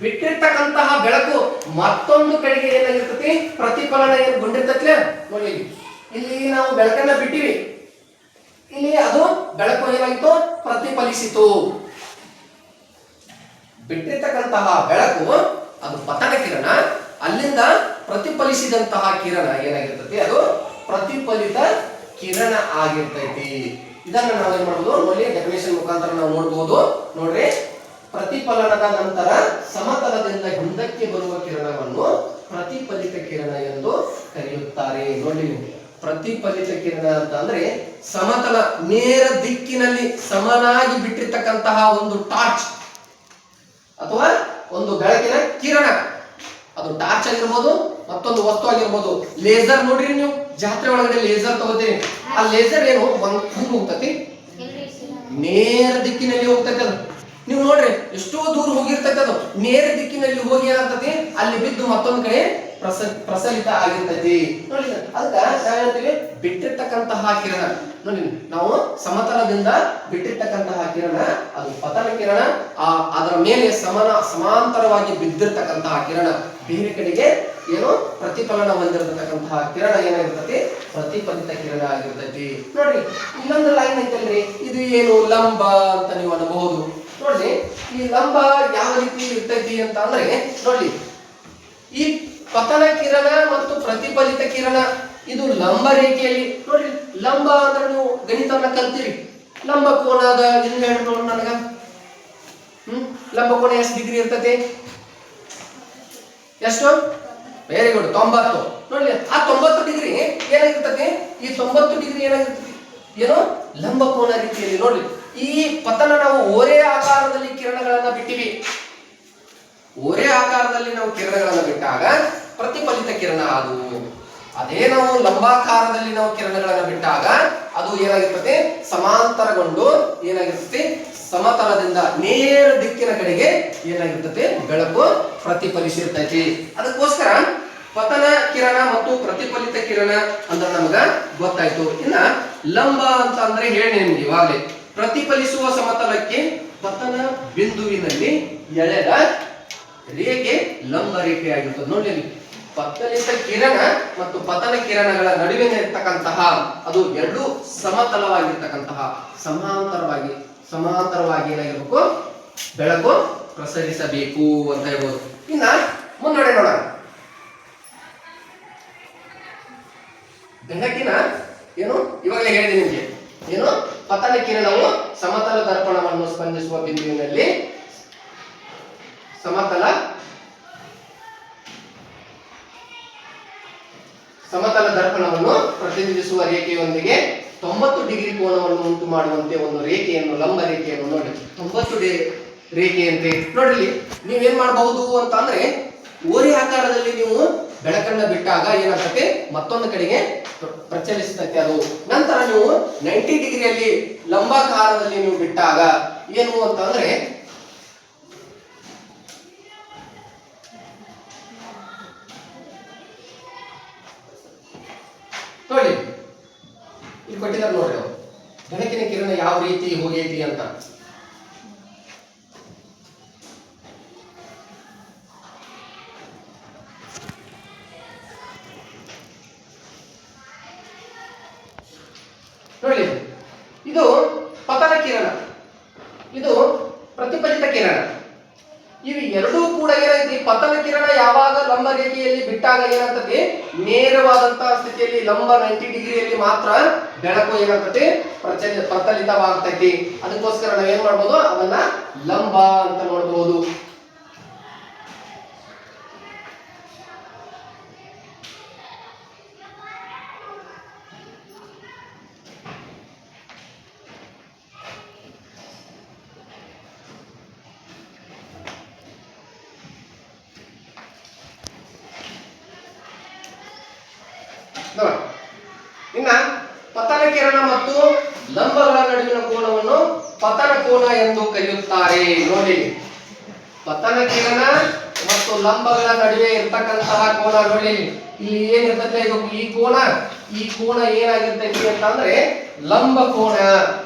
ಬಿಟ್ಟಿರ್ತಕ್ಕಂತಹ ಬೆಳಕು ಮತ್ತೊಂದು ಕಡೆಗೆ ಏನಾಗಿರ್ತೈತಿ ಪ್ರತಿಫಲನ ಏನು ಗೊಂಡಿರ್ತೈತಿ ನೋಡಿ. ಇಲ್ಲಿ ನಾವು ಬೆಳಕನ್ನ ಬಿಟ್ಟಿವಿ, ಇಲ್ಲಿ ಅದು ಬೆಳಕು ಏನಾಗಿತ್ತು ಪ್ರತಿಫಲಿಸಿತು. ಬಿಟ್ಟಿರ್ತಕ್ಕಂತಹ ಬೆಳಕು ಅದು ಪತನ ಕಿರಣ, ಅಲ್ಲಿಂದ ಪ್ರತಿಫಲಿಸಿದಂತಹ ಕಿರಣ ಏನಾಗಿರ್ತೈತಿ ಅದು ಪ್ರತಿಫಲಿತ ಕಿರಣ ಆಗಿರ್ತೈತಿ. ಇದನ್ನ ನಾವು ಏನ್ ಮಾಡಬಹುದು ನೋಡಿ, ಡೆಫಿನೇಷನ್ ಮುಖಾಂತರ ನಾವು ನೋಡಬಹುದು. ನೋಡ್ರಿ, ಪ್ರತಿಫಲನದ ನಂತರ ಸಮತಲದಿಂದ ಹಿಂದಕ್ಕೆ ಬರುವ ಕಿರಣವನ್ನು ಪ್ರತಿಫಲಿತ ಕಿರಣ ಎಂದು ಕರೆಯುತ್ತಾರೆ. ನೋಡಿ ಪ್ರತಿಫಲಿತ ಕಿರಣ ಅಂತ ಅಂದ್ರೆ ಸಮತಲ ನೇರ ದಿಕ್ಕಿನಲ್ಲಿ ಸಮನಾಗಿ ಬಿಟ್ಟಿರ್ತಕ್ಕಂತಹ ಒಂದು ಟಾರ್ಚ್ ಅಥವಾ ಒಂದು ಬೆಳಕಿನ ಕಿರಣ, ಅದು ಟಾರ್ಚ್ ಆಗಿರ್ಬೋದು, ಮತ್ತೊಂದು ವಸ್ತು ಆಗಿರ್ಬೋದು. ಲೇಸರ್ ನೋಡ್ರಿ, ನೀವು ಜಾತ್ರೆ ಒಳಗಡೆ ಲೇಸರ್ ತಗೋತೀರಿ, ಆ ಲೇಸರ್ ಏನು ಒಂದು ಹೋಗ್ತತಿ, ನೇರ ದಿಕ್ಕಿನಲ್ಲಿ ಹೋಗ್ತೈತೆ ಅದು. ನೀವು ನೋಡ್ರಿ ಎಷ್ಟೋ ದೂರ ಹೋಗಿರ್ತೈತೆ, ಅದು ನೇರ ದಿಕ್ಕಿನಲ್ಲಿ ಹೋಗಿ ಏನಾಗ್ತತಿ, ಅಲ್ಲಿ ಬಿದ್ದು ಮತ್ತೊಂದು ಕಡೆ ಪ್ರಸಲಿತ ಆಗಿರ್ತೈತಿ. ನೋಡಿ ಅದಕ್ಕ ನಾವ್ ಹೇಳ್ತೀವಿ ಬಿಟ್ಟಿರ್ತಕ್ಕಂತಹ ಕಿರಣ. ನೋಡಿ ನಾವು ಸಮತಲದಿಂದ ಬಿಟ್ಟಿರ್ತಕ್ಕಂತಹ ಕಿರಣ ಅದು ಪತನ ಕಿರಣ, ಅದರ ಮೇಲೆ ಸಮಾಂತರವಾಗಿ ಬಿದ್ದಿರ್ತಕ್ಕಂತಹ ಕಿರಣ, ಬೇರೆ ಕಡೆಗೆ ಏನು ಪ್ರತಿಫಲನ ಹೊಂದಿರತಕ್ಕಂತಹ ಕಿರಣ ಏನಾಗಿರ್ತತಿ, ಪ್ರತಿಫಲಿತ ಕಿರಣ ಆಗಿರ್ತೈತಿ. ನೋಡ್ರಿ ಇನ್ನೊಂದು ಲೈನ್ ಐತಲ್ರಿ, ಇದು ಏನು ಲಂಬ ಅಂತ ನೀವು ಅನ್ನಬಹುದು. ನೋಡ್ರಿ ಈ ಲಂಬ ಯಾವ ರೀತಿ ಇರ್ತೈತಿ ಅಂತ ಅಂದ್ರೆ, ನೋಡಿ ಈ ಪತನ ಕಿರಣ ಮತ್ತು ಪ್ರತಿಫಲಿತ ಕಿರಣ ಇದು ಲಂಬ ರೇಖೆಯಲ್ಲಿ. ನೋಡಿ ಲಂಬ ಅಂದ್ರೆ ನೀವು ಗಣಿತವನ್ನ ಕಲ್ತೀರಿ, ಲಂಬ ಕೋನದ ಇನ್ನು ಹೇಳಿ ನೋಡ್ ನನಗ. ಲಂಬ ಕೋನ ಎಷ್ಟು ಡಿಗ್ರಿ ಇರ್ತೈತಿ, ಎಷ್ಟು? Very good, 90. ನೋಡಿ ಆ 90 ಡಿಗ್ರಿ ಏನಾಗಿರ್ತತಿ, ಈ 90 ಡಿಗ್ರಿ ಏನಾಗಿರ್ತತಿ, ಏನು ಲಂಬ ಕೋನ ರೀತಿಯಲ್ಲಿ. ನೋಡಿ ಈ ಪತನ ನಾವು ಓರೆ ಆಕಾರದಲ್ಲಿ ಕಿರಣಗಳನ್ನ ಬಿಟ್ಟಿವಿ, ಓರೆ ಆಕಾರದಲ್ಲಿ ನಾವು ಕಿರಣಗಳನ್ನ ಬಿಟ್ಟಾಗ ಪ್ರತಿಫಲಿತ ಕಿರಣ ಆದವು. ಅದೇ ನಾವು ಲಂಬಾಕಾರದಲ್ಲಿ ನಾವು ಕಿರಣಗಳನ್ನ ಬಿಟ್ಟಾಗ ಅದು ಏನಾಗಿರ್ತದೆ, ಸಮಾಂತರಗೊಂಡು ಏನಾಗಿರ್ತದೆ, ಸಮತಲದಿಂದ ನೇರ ದಿಕ್ಕಿನ ಕಡೆಗೆ ಏನಾಗಿರ್ತದೆ, ಬೆಳಕು ಪ್ರತಿಫಲಿಸಿರ್ತೈತಿ. ಅದಕ್ಕೋಸ್ಕರ ಪತನ ಕಿರಣ ಮತ್ತು ಪ್ರತಿಫಲಿತ ಕಿರಣ ಅಂದ್ರೆ ನಮಗ ಗೊತ್ತಾಯ್ತು. ಇನ್ನ ಲಂಬ ಅಂತ ಅಂದ್ರೆ ಹೇಳಿ ನಿಮ್ಗೆ ಇವಾಗಲೇ, ಪ್ರತಿಫಲಿಸುವ ಸಮತಲಕ್ಕೆ ಪತನ ಬಿಂದುವಿನಲ್ಲಿ ಎಳೆದ ರೇಖೆ ಲಂಬ ರೇಖೆ ಆಗಿರ್ತದೆ. ನೋಡಿ ಪ್ರತಿಫಲಿತ ಕಿರಣ ಮತ್ತು ಪತನ ಕಿರಣಗಳ ನಡುವೆ ಇರ್ತಕ್ಕಂತಹ ಅದು ಎರಡು ಸಮತಲವಾಗಿರ್ತಕ್ಕಂತಹ ಸಮಾಂತರವಾಗಿ ಏನಾಗಿರ್ಬೇಕು, ಬೆಳಕು ಪ್ರಸರಿಸಬೇಕು ಅಂತ ಹೇಳ್ಬೋದು. ಇನ್ನ ಮುನ್ನಡೆ ನೋಡೋಣ. ಬೆಳಕಿನ ಏನು ಇವಾಗಲೇ ಹೇಳಿದೆ ನಿಮಗೆ, ಏನು ಪತನ ಕಿರಣವು ಸಮತಲ ದರ್ಪಣವನ್ನು ಸ್ಪಂದಿಸುವ ಬಿಂದುವಿನಲ್ಲಿ ಸಮತಲ ದರ್ಪಣವನ್ನು ಪ್ರತಿನಿಧಿಸುವ ರೇಖೆಯೊಂದಿಗೆ 90 ಡಿಗ್ರಿ ಕೋನವನ್ನು ಉಂಟು ಮಾಡುವಂತೆ ಒಂದು ರೇಖೆಯನ್ನು, ಲಂಬ ರೇಖೆಯನ್ನು ನೋಡಿ 90 ರೇಖೆಯಂತೆ. ನೋಡ್ರಿ ನೀವೇನ್ ಮಾಡಬಹುದು ಅಂತ ಅಂದ್ರೆ, ಓರೆ ಆಕಾರದಲ್ಲಿ ನೀವು ಬೆಳಕನ್ನ ಬಿಟ್ಟಾಗ ಏನಾಗ್ತದೆ, ಮತ್ತೊಂದು ಕಡೆಗೆ ಪ್ರಚಲಿಸುತ್ತೆ ಅದು. ನಂತರ ನೀವು 90 ಡಿಗ್ರಿಯಲ್ಲಿ ಲಂಬಾಕಾರದಲ್ಲಿ ನೀವು ಬಿಟ್ಟಾಗ ಏನು ಅಂತಂದ್ರೆ, ನೋಡಿ ಇಲ್ಲಿ ಕೊಟ್ಟಿದ್ದಾರೆ ನೋಡ್ರಿ, ಅವರು ಬೆಳಕಿನ ಕಿರಣ ಯಾವ ರೀತಿ ಹೋಗೈತಿ ಅಂತ. ನೋಡಿ ಇದು ಪತನ ಕಿರಣ, ಇದು ಪ್ರತಿಫಲಿತ ಕಿರಣ. ಇವು ಎರಡೂ ಕೂಡ ಏನೈತಿ, ಪತನ ಕಿರಣ ಯಾವಾಗ ಲಂಬ ರೇಖೆಯಲ್ಲಿ ಬಿಟ್ಟಾಗ ಏನಾಗ್ತದೆ, ನೇರವಾದಂತಹ ಸ್ಥಿತಿಯಲ್ಲಿ ಲಂಬ 90 ಡಿಗ್ರಿಯಲ್ಲಿ ಮಾತ್ರ ಬೆಳಕು ಏನಾಗ್ತದೆ, ಪ್ರಚಲಿತವಾಗ್ತೈತಿ. ಅದಕ್ಕೋಸ್ಕರ ನಾವೇನ್ ಮಾಡ್ಬೋದು, ಅದನ್ನ ಲಂಬ ಅಂತ ನೋಡಬಹುದು. ಇನ್ನ ಪತನ ಕಿರಣ ಮತ್ತು ಲಂಬಗಳ ನಡುವಿನ ಕೋನವನ್ನು ಪತನ ಕೋನ ಎಂದು ಕರೆಯುತ್ತಾರೆ. ನೋಡಿ ಪತನ ಕಿರಣ ಮತ್ತು ಲಂಬಗಳ ನಡುವೆ ಇರ್ತಕ್ಕಂತಹ ಕೋನ ನೋಡಿ, ಇಲ್ಲಿ ಏನಿರ್ತದೆ, ಇದು ಈ ಕೋನ ಏನಾಗಿರ್ತೈತಿ ಅಂತಂದ್ರೆ ಲಂಬ ಕೋನ,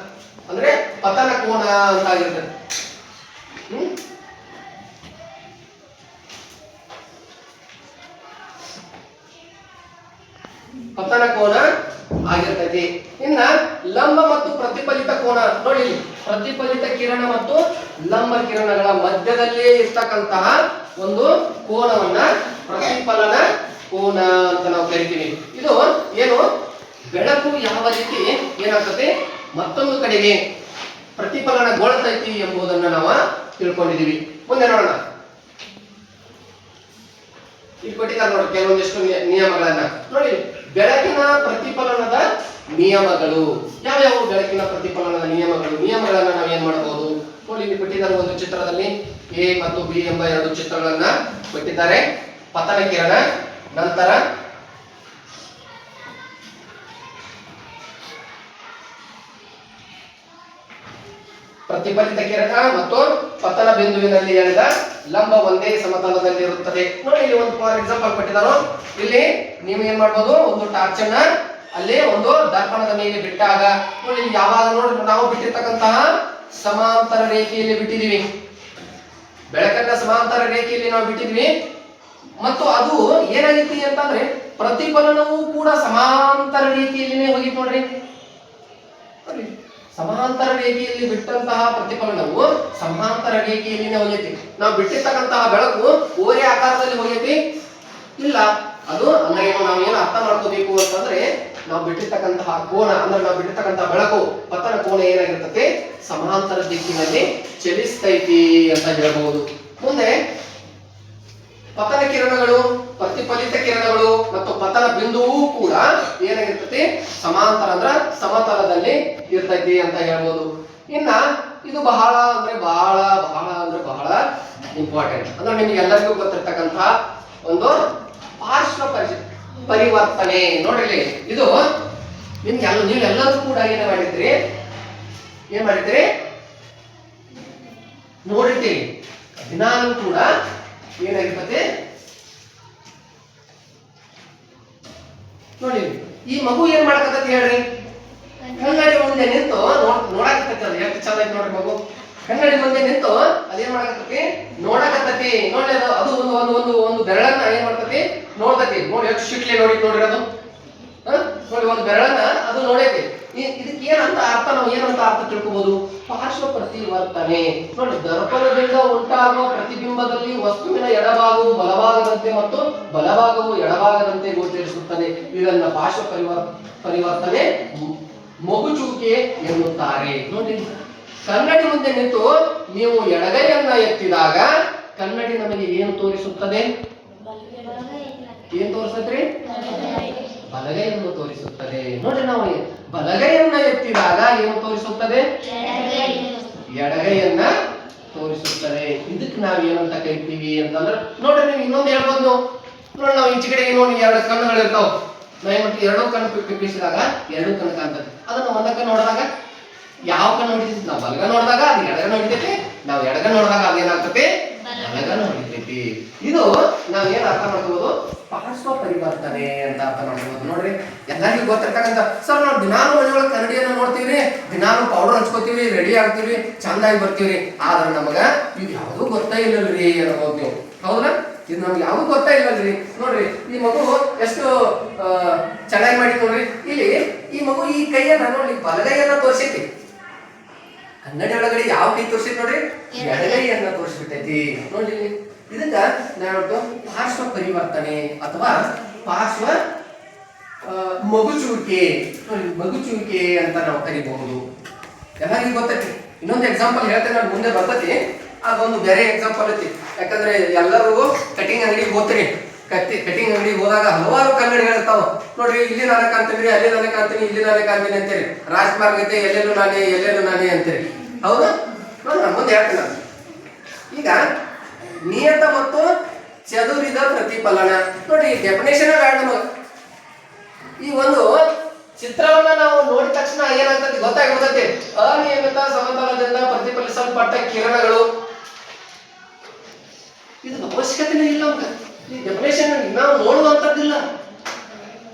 ಅಂದ್ರೆ ಪತನ ಕೋನ ಅಂತ ಆಗಿರ್ತದೆ. ಪತನ ಕೋನ ಆಗಿರ್ತೈತಿ. ಇನ್ನ ಲಂಬ ಮತ್ತು ಪ್ರತಿಫಲಿತ ಕೋನ ನೋಡಿ, ಪ್ರತಿಫಲಿತ ಕಿರಣ ಮತ್ತು ಲಂಬ ಕಿರಣಗಳ ಮಧ್ಯದಲ್ಲೇ ಇರ್ತಕ್ಕಂತಹ ಒಂದು ಕೋನವನ್ನ ಪ್ರತಿಫಲನ ಕೋನ ಅಂತ ನಾವು ಕರಿತೀವಿ. ಇದು ಏನು, ಬೆಳಕು ಯಾವ ರೀತಿ ಏನಾಗ್ತದೆ, ಮತ್ತೊಂದು ಕಡೆಗೆ ಪ್ರತಿಫಲನಗೊಳ್ತೈತಿ ಎಂಬುದನ್ನು ನಾವು ತಿಳ್ಕೊಂಡಿದೀವಿ. ಮುಂದೆ ನೋಡೋಣ. ಇಲ್ಲಿ ಕೊಟ್ಟಿದ್ದಾರೆ ನೋಡಿ ಕೆಲವೊಂದಿಷ್ಟು ನಿಯಮಗಳನ್ನ ನೋಡಿ. ಬೆಳಕಿನ ಪ್ರತಿಫಲನದ ನಿಯಮಗಳು. ಯಾವ್ಯಾವ ಬೆಳಕಿನ ಪ್ರತಿಫಲನದ ನಿಯಮಗಳನ್ನ ನಾವು ಏನ್ ಮಾಡಬಹುದು ನೋಡಿ. ಇಲ್ಲಿ ಕೊಟ್ಟಿದ್ದಾರೆ ಒಂದು ಚಿತ್ರದಲ್ಲಿ ಎ ಮತ್ತು ಬಿ ಎಂಬ ಎರಡು ಚಿತ್ರಗಳನ್ನ ಕೊಟ್ಟಿದ್ದಾರೆ. ಪತನ ಕಿರಣ, ನಂತರ ಪ್ರತಿಫಲಿತ ಕಿರಣ ಮತ್ತು ಪತನ ಬಿಂದುವಿನಲ್ಲಿ ಎಳೆದ ಲಂಬ ಒಂದೇ ಸಮತಲದಲ್ಲಿ ಇರುತ್ತದೆ. ನೋಡಿ ಇಲ್ಲಿ ಒಂದು ಫಾರ್ ಎಕ್ಸಾಂಪಲ್ ಕೊಟ್ಟಿದ್ದಾರೆ. ಇಲ್ಲಿ ನೀವು ಏನ್ ಮಾಡ್ಬೋದು, ಒಂದು ಟಾರ್ಚ್ ಅನ್ನ ಅಲ್ಲಿ ಒಂದು ದರ್ಪಣದ ಮೇಲೆ ಬಿಟ್ಟಾಗ ನೋಡಿ, ಯಾವಾಗ ನೋಡಿ ನಾವು ಬಿಟ್ಟಿರ್ತಕ್ಕಂತಹ ಸಮಾಂತರ ರೇಖೆಯಲ್ಲಿ ಬಿಟ್ಟಿದೀವಿ, ಬೆಳಕನ್ನ ಸಮಾಂತರ ರೇಖೆಯಲ್ಲಿ ನಾವು ಬಿಟ್ಟಿದ್ವಿ. ಮತ್ತು ಅದು ಏನಾಗಿತ್ತು ಅಂತಂದ್ರೆ ಪ್ರತಿಫಲನವೂ ಕೂಡ ಸಮಾಂತರ ರೇಖೆಯಲ್ಲಿನೇ ಹೋಗಿತ್ತು ನೋಡ್ರಿ. ಸಮಾಂತರ ರೇಖೆಯಲ್ಲಿ ಬಿಟ್ಟಂತಹ ಪ್ರತಿಫಲನವು ಸಮಾಂತರ ರೇಖೆಯಲ್ಲಿನೇ ಹೋಗೈತಿ. ನಾವು ಬಿಟ್ಟಿರ್ತಕ್ಕಂತಹ ಬೆಳಕು ಓರೆ ಆಕಾರದಲ್ಲಿ ಹೋಗೈತಿ ಇಲ್ಲ. ಅದು ಅಂದ್ರೆ ನಾವೇನು ಅರ್ಥ ಮಾಡ್ಕೋಬೇಕು ಅಂತಂದ್ರೆ, ನಾವು ಬಿಟ್ಟಿರ್ತಕ್ಕಂತಹ ಕೋನ ಅಂದ್ರೆ ನಾವು ಬಿಟ್ಟಿರ್ತಕ್ಕಂತಹ ಬೆಳಕು ಪತನ ಕೋನ ಏನಾಗಿರ್ತದೆ, ಸಮಾಂತರ ದಿಕ್ಕಿನಲ್ಲಿ ಚಲಿಸ್ತೈತಿ ಅಂತ ಹೇಳ್ಬಹುದು. ಮುಂದೆ ಪತನ ಕಿರಣಗಳು, ಪ್ರತಿಫಲಿತ ಕಿರಣಗಳು ಮತ್ತು ಪತನ ಬಿಂದುವು ಕೂಡ ಏನಾಗಿರ್ತೈತಿ, ಸಮಾಂತರ ಅಂದ್ರ ಸಮತಲದಲ್ಲಿ ಇರ್ತೈತಿ ಅಂತ ಹೇಳ್ಬೋದು. ಇನ್ನ ಇದು ಬಹಳ ಇಂಪಾರ್ಟೆಂಟ್ ಅಂದ್ರೆ ನಿಮ್ಗೆ ಎಲ್ಲರಿಗೂ ಗೊತ್ತಿರ್ತಕ್ಕಂತಹ ಒಂದು ಪಾರ್ಶ್ವ ಪರಿವರ್ತನೆ. ನೋಡ್ರಿ, ಇದು ನಿಮ್ಗೆ ನೀವೆಲ್ಲರೂ ಕೂಡ ಏನ್ ಮಾಡಿದ್ರಿ ನೋಡಿರ್ತೀರಿ. ದಿನಾಲೂ ಕೂಡ ಏನಾಗಿರ್ತದೆ ನೋಡಿ. ಈ ಮಗು ಏನ್ ಮಾಡಕತ್ತೈತಿ ಹೇಳ್ರಿ, ಕನ್ನಡಿ ಮುಂದೆ ನಿಂತು ನೋಡಕತ್ತೈತಿ. ಅದು ಎಷ್ಟು ಚಂದ ಐತಿ ನೋಡ್ರಿ ಮಗು. ಕನ್ನಡಿ ಮುಂದೆ ನಿಂತು ಅದೇನ್ ಮಾಡಕತ್ತೈತಿ, ನೋಡಕತ್ತೈತಿ. ನೋಡಿ ಅದು ಒಂದು ಒಂದು ಒಂದು ಬೆರಳನ್ನ ಏನ್ ಮಾಡ್ತೈತಿ, ನೋಡ್ತೈತಿ. ನೋಡಿ ಎಷ್ಟು ಶಿಟ್ಲಿ ನೋಡ್ರಿ ಅದು. ನೋಡಿ ಒಂದು ಬೆರಳನ್ನ ಅದು ನೋಡೈತಿ. ಇದಕ್ಕೆ ಏನಂತ ಅರ್ಥ, ನಾವು ಏನಂತ ಅರ್ಥ ತಿಳ್ಕೊಬಹುದು, ಪಾರ್ಶ್ವ ಪ್ರತಿವರ್ತನೆ. ನೋಡಿ, ದರ್ಪಣದಿಂದ ಉಂಟಾಗುವ ಪ್ರತಿಬಿಂಬದಲ್ಲಿ ವಸ್ತುವಿನ ಎಡಭಾಗವು ಬಲಭಾಗದಂತೆ ಮತ್ತು ಬಲಭಾಗವು ಎಡಭಾಗದಂತೆ ಗೋಚರಿಸುತ್ತದೆ. ಇದನ್ನ ಪಾರ್ಶ್ವ ಪರಿವರ್ತನೆ ಮಗುಚುವಿಕೆ ಎನ್ನುತ್ತಾರೆ. ನೋಡಿ, ಕನ್ನಡಿ ಮುಂದೆ ನಿಂತು ನೀವು ಎಡಗೈಯನ್ನ ಎತ್ತಿದಾಗ ಕನ್ನಡಿ ನಮಗೆ ಏನು ತೋರಿಸುತ್ತದೆ, ಏನ್ ತೋರಿಸತ್ರಿ, ಬಲಗೈಯನ್ನು ತೋರಿಸುತ್ತದೆ. ನೋಡಿ, ನಾವು ಬಲಗೈಯನ್ನ ಎತ್ತಿದಾಗ ಏನು ತೋರಿಸುತ್ತದೆ, ಎಡಗೈಯನ್ನ ತೋರಿಸುತ್ತದೆ. ಇದಕ್ಕೆ ನಾವ್ ಏನಂತ ಕರಿತೀವಿ ಅಂತಂದ್ರೆ, ನೋಡ್ರಿ ನೀವು ಇನ್ನೊಂದು ಹೇಳ್ಬೋದು. ನೋಡಿ, ನಾವು ಈಚೆ ಕಡೆ ನೋಡಿ ಎರಡು ಕಣ್ಣುಗಳು ಇರ್ತಾವ. ನಾವೇನು ಎರಡು ಕಣ್ಣು ಪಿಪ್ಪಿಸಿದಾಗ ಎರಡು ಕಣ್ಣು ಕಾಣ್ತದೆ. ಅದನ್ನ ಒಂದ ಕಣ್ಣು ನೋಡಿದಾಗ ಯಾವ ಕಣ್ಣು ಹೊಡಿತೈತಿ, ನಾವು ಬಲಗ ನೋಡಿದಾಗ ಅದು ಎಡಗ ಹೊಡಿತೈತಿ, ನಾವು ಎಡಗ ನೋಡಿದಾಗ ಅದೇನಾಗ್ತೈತಿ, ಬಲಗ ಹೊಡಿತೈತಿ. ಇದು ನಾವ್ ಏನ್ ಅರ್ಥ ಮಾಡ್ಕೋಬಹುದು, ಪಾರ್ಶ್ವ ಪರಿವರ್ತನೆ ಅಂತ ಅರ್ಥ ಮಾಡ್ಕೋಬಹುದು. ನೋಡ್ರಿ, ಎಲ್ಲರಿಗೂ ಗೊತ್ತಿರ್ತಕ್ಕಂಥ ಸರ್, ನಾವು ದಿನಾನು ಮನೆಯೊಳಗೆ ಕನ್ನಡಿಯನ್ನ ನೋಡ್ತೀವ್ರಿ, ದಿನಾನು ಪೌಡರ್ ಹಚ್ಕೋತೀವಿ, ರೆಡಿ ಆಗ್ತೀವಿ, ಚಂದಾಗಿ ಬರ್ತೀವ್ರಿ. ಆದ್ರೆ ನಮಗ ಇದು ಯಾವ್ದು ಗೊತ್ತೇ ಇಲ್ಲಲ್ರಿ ಅನ್ನಬಹುದು ನೀವು. ಹೌದಾ? ಇದು ನಮ್ಗೆ ಯಾವ್ದು ಗೊತ್ತಾ ಇಲ್ಲಲ್ರಿ. ನೋಡ್ರಿ, ಈ ಮಗು ಎಷ್ಟು ಚೆನ್ನಾಗಿ ಮಾಡಿ ನೋಡ್ರಿ. ಇಲ್ಲಿ ಈ ಮಗು ಈ ಕೈಯನ್ನ ನೋಡಿ ಬಲಗೈಯನ್ನ ತೋರಿಸೈತಿ, ಕನ್ನಡಿ ಒಳಗಡೆ ಯಾವ ಕೈ ತೋರಿಸೈತಿ ನೋಡ್ರಿ, ಎಡಗೈಯನ್ನ ತೋರಿಸ್ಬಿಟ್ಟೈತಿ. ನೋಡಿ, ಇದಕ್ಕ ನಾವು ಪಾರ್ಶ್ವ ಪರಿವರ್ತನೆ ಅಥವಾ ಪಾರ್ಶ್ವ ಮಗುಚುವಿಕೆ ಅಂತ ನಾವು ಕರಿಬಹುದು. ಎಲ್ಲರಿಗೂ ಗೊತ್ತೈತಿ. ಇನ್ನೊಂದು ಎಕ್ಸಾಂಪಲ್ ಹೇಳ್ತೇನೆ, ನಾನು ಮುಂದೆ ಬರ್ತೈತಿ. ಅದೊಂದು ಬೇರೆ ಎಕ್ಸಾಂಪಲ್ ಐತಿ. ಯಾಕಂದ್ರೆ ಎಲ್ಲರೂ ಕಟಿಂಗ್ ಅಂಗಡಿಗೆ ಹೋಗ್ತೀರಿ. ಕಟಿಂಗ್ ಅಂಗಡಿಗೆ ಹೋದಾಗ ಹಲವಾರು ಕನ್ನಡಿಗಳು ಇರ್ತಾವ. ನೋಡ್ರಿ, ಇಲ್ಲಿ ನಾನೇ ಕಾಣ್ತೀನಿ, ಅಲ್ಲಿ ನಾನೇ ಕಾಣ್ತೀನಿ, ಇಲ್ಲಿ ನಾನೇ ಕಾಣ್ತೀನಿ ಅಂತೇಳಿ. ರಾಜ್ಕುಮಾರ್ ಗತೆ ಎಲ್ಲೆಲ್ಲೂ ನಾನೇ ಅಂತೀರಿ. ಹೌದಾ? ನೋಡಿ, ನಾನು ಮುಂದೆ ಹೇಳ್ತೀನಿ. ನಾನು ಈಗ ನಿಯತ ಮತ್ತು ಚದುರಿದ ಪ್ರತಿಫಲನ. ನೋಡಿ, ಡೆಫಿನೇಷನ್ ಬೇಡ ನಮಗೆ. ಈ ಒಂದು ಚಿತ್ರವನ್ನ ನಾವು ನೋಡಿದ ತಕ್ಷಣ ಏನಾಗ್ತದೆ ಗೊತ್ತಾಗ್ಬಿಡ್ತೈತಿ. ಅನಿಯಮಿತ ಸಮತಲದಿಂದ ಪ್ರತಿಫಲಿಸಲ್ಪಟ್ಟ ಕಿರಣಗಳು. ಇದು ಅವಶ್ಯಕತೆನೇ ಇಲ್ಲ. ಈ ಡೆಫಿನೇಷನ್ ನಾವು ನೋಡುವಂತದ್ದಿಲ್ಲ.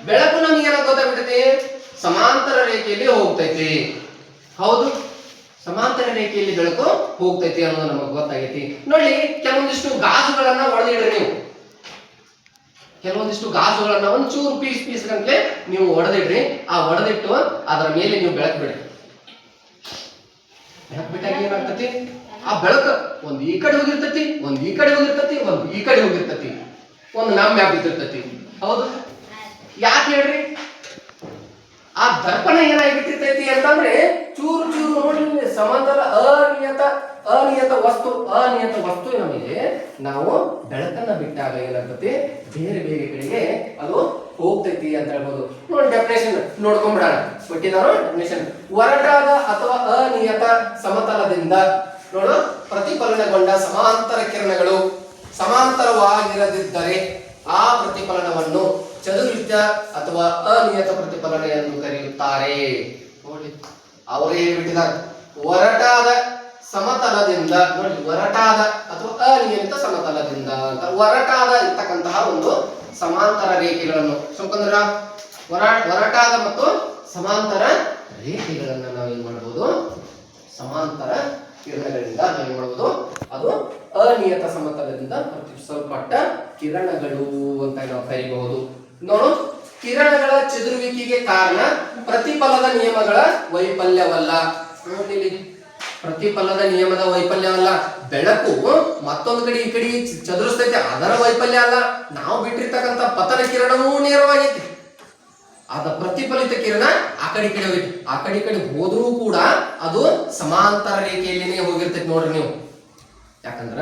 ಬೆಳಕು ನಮ್ಗೆ ಏನಾಗ ಗೊತ್ತಾಗ್ಬಿಟ್ಟೈತಿ, ಸಮಾಂತರ ರೇಖೆಯಲ್ಲಿ ಹೋಗ್ತೈತಿ. ಹೌದು, ಸಮಾಂತರ ರೇಖೆಯಲ್ಲಿ ಬೆಳಕು ಹೋಗ್ತೈತಿ ಅನ್ನೋದು ನಮಗೆ ಗೊತ್ತಾಗೈತಿ. ನೋಡಿ, ಕೆಲವೊಂದಿಷ್ಟು ಗಾಜುಗಳನ್ನ ಹೊಡೆದಿಡ್ರಿ ನೀವು. ಕೆಲವೊಂದಿಷ್ಟು ಗಾಜುಗಳನ್ನ ಒಂಚೂರು ಪೀಸ್ ಗಂಟ್ಲೆ ನೀವು ಹೊಡೆದಿಡ್ರಿ. ಆ ಹೊಡೆದಿಟ್ಟು ಅದರ ಮೇಲೆ ನೀವು ಬೆಳಕು ಬಿಡ್ರಿ. ಬೆಳಕು ಬಿಟ್ಟಾಗ ಏನಾಗ್ತತಿ, ಆ ಬೆಳಕು ಒಂದು ಈ ಕಡೆ ಹೋಗಿರ್ತತಿ, ಒಂದು ಈ ಕಡೆ ಹೋಗಿರ್ತತಿ, ಒಂದು ಈ ಕಡೆ ಹೋಗಿರ್ತತಿ, ಒಂದು ನಮ್ಮ ಮ್ಯಾಗ ಬಿದ್ದಿರ್ತತಿ. ಹೌದು? ಯಾಕೆ ಹೇಳ್ರಿ? ಆ ದರ್ಪಣ ಏನಾಗಿಬಿಟ್ಟಿರ್ತೈತಿ ಅಂತಂದ್ರೆ ಚೂರು ನೋಡಿ, ಸಮತಲ ಅನಿಯತ ವಸ್ತು ನಮಗೆ ನಾವು ಬೆಳಕನ್ನ ಬಿಟ್ಟಾಗ ಏನಾಗ್ತತಿ, ಬೇರೆ ಕಡೆಗೆ ಅದು ಹೋಗ್ತೈತಿ ಅಂತ ಹೇಳ್ಬೋದು. ನೋಡಿ ಡೆಫಿನೇಷನ್ ನೋಡ್ಕೊಂಡ್ಬಿಡೋಣ. ಕೊಟ್ಟಿದ್ದಾರೋ ಡೆಫಿನೇಷನ್. ಒರಟಾದ ಅಥವಾ ಅನಿಯತ ಸಮತಲದಿಂದ ನೋಡು ಪ್ರತಿಫಲನಗೊಂಡ ಸಮಾಂತರ ಕಿರಣಗಳು ಸಮಾಂತರವಾಗಿರದಿದ್ದರೆ ಆ ಪ್ರತಿಫಲನವನ್ನು ಚದುರಿತ ಅಥವಾ ಅನಿಯತ ಪ್ರತಿಫಲನ ಎಂದು ಕರೆಯುತ್ತಾರೆ. ನೋಡಿ ಅವರೇ ಹೇಳ್ಬಿಟ್ಟಿದ್ದಾರೆ. ಒರಟಾದ ಸಮತಲದಿಂದ ನೋಡಿ, ಒರಟಾದ ಅಥವಾ ಅನಿಯಮಿತ ಸಮತಲದಿಂದ ಅಂತ. ಒರಟಾದ ಇರ್ತಕ್ಕಂತಹ ಒಂದು ಸಮಾಂತರ ರೇಖೆಗಳನ್ನು ಸುಮ್ಕಂದ್ರ ಒರಟಾದ ಮತ್ತು ಸಮಾಂತರ ರೇಖೆಗಳನ್ನ ನಾವೇನ್ ಮಾಡಬಹುದು, ಸಮಾಂತರ ಕಿರಣಗಳಿಂದ ನಾವೇನ್ ಮಾಡಬಹುದು, ಅದು ಅನಿಯತ ಸಮತಲದಿಂದ ಪ್ರತಿಫಲಿಸಲ್ಪಟ್ಟ ಕಿರಣಗಳು ಅಂತ ನಾವು ಕರೀಬಹುದು. ನೋಡು, ಕಿರಣಗಳ ಚದುರುವಿಕೆಗೆ ಕಾರಣ ಪ್ರತಿಫಲದ ನಿಯಮಗಳ ವೈಫಲ್ಯವಲ್ಲ. ನೋಡಿ, ಪ್ರತಿಫಲದ ನಿಯಮದ ವೈಫಲ್ಯವಲ್ಲ. ಬೆಳಕು ಮತ್ತೊಂದು ಕಡೆ ಈ ಕಡೆ ಚದುರಿಸ್ತೈತೆ, ಅದರ ವೈಫಲ್ಯ ಅಲ್ಲ. ನಾವು ಬಿಟ್ಟಿರ್ತಕ್ಕಂಥ ಪತನ ಕಿರಣವೂ ನೇರವಾಗೈತಿ, ಅದ ಪ್ರತಿಫಲಿತ ಕಿರಣ ಆ ಕಡೆ ಹೋಗೈತಿ. ಆ ಕಡೆ ಹೋದ್ರೂ ಕೂಡ ಅದು ಸಮಾಂತರ ರೇಖೆಯಲ್ಲಿನೇ ಹೋಗಿರ್ತೈತಿ. ನೋಡ್ರಿ ನೀವು, ಯಾಕಂದ್ರ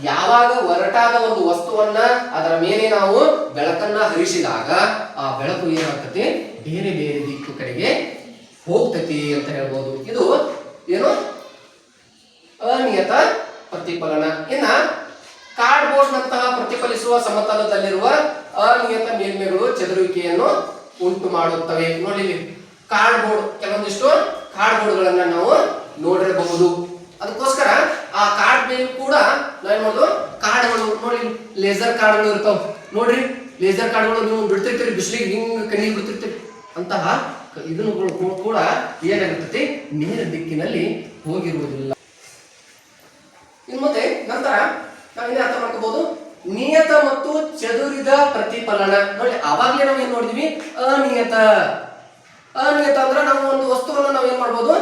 ಯಾವಾಗ ಒರಟಾದ ಒಂದು ವಸ್ತುವನ್ನ ಅದರ ಮೇಲೆ ನಾವು ಬೆಳಕನ್ನ ಹರಿಸಿದಾಗ ಆ ಬೆಳಕು ಏನಾಗ್ತತಿ, ಬೇರೆ ಬೇರೆ ದಿಕ್ಕು ಕಡೆಗೆ ಹೋಗ್ತತಿ ಅಂತ ಹೇಳ್ಬೋದು. ಇದು ಏನು ಅನಿಯತ ಪ್ರತಿಫಲನ. ಇನ್ನ ಕಾರ್ಡ್ಬೋರ್ಡ್ ನಂತಹ ಪ್ರತಿಫಲಿಸುವ ಸಮತಲದಲ್ಲಿರುವ ಅನಿಯತ ಮೇಲ್ಮೆಗಳು ಚದುರುವಿಕೆಯನ್ನು ಉಂಟು ಮಾಡುತ್ತವೆ. ನೋಡಿ, ಕಾರ್ಡ್ಬೋರ್ಡ್, ಕೆಲವೊಂದಿಷ್ಟು ಕಾರ್ಡ್ಬೋರ್ಡ್ಗಳನ್ನ ನಾವು ನೋಡಿರಬಹುದು. ಅದಕ್ಕೋಸ್ಕರ ಆ ಕಾರ್ಡ್ ಮೇಲೆ ಕೂಡ ನಾವೇನ್ ಮಾಡೋದು, ಕಾರ್ಡ್ಗಳು ನೋಡಿ, ಲೇಸರ್ ಕಾರ್ಡ್ಗಳು ಇರ್ತಾವ ನೋಡ್ರಿ. ಲೇಸರ್ ಕಾರ್ಡ್ಗಳು ನೀವು ಬಿಡ್ತಿರ್ತೀರಿ, ಬಿಸಿಲಿಗೆ ಹಿಂಗ್ ಕಣ್ಣಿಗೆ ಬಿಡ್ತಿರ್ತೀರಿ. ಅಂತಹ ಇದನ್ನು ಕೂಡ ಏನಾಗಿರ್ತೈತಿ, ನೇರ ದಿಕ್ಕಿನಲ್ಲಿ ಹೋಗಿರುವುದಿಲ್ಲ. ಇನ್ನು ಮತ್ತೆ ನಂತರ ನಾವೇನೇ ಅರ್ಥ ಮಾಡ್ಕೋಬಹುದು, ನಿಯತ ಮತ್ತು ಚದುರಿದ ಪ್ರತಿಫಲನ. ನೋಡಿ, ಅವಾಗಲೇ ನಾವು ಏನ್ ನೋಡಿದ್ವಿ, ಅನಿಯತ. ಅನಿಯತ ಅಂದ್ರೆ ನಾವು ಒಂದು ವಸ್ತುವನ್ನು ನಾವೇನ್ ಮಾಡ್ಬೋದು,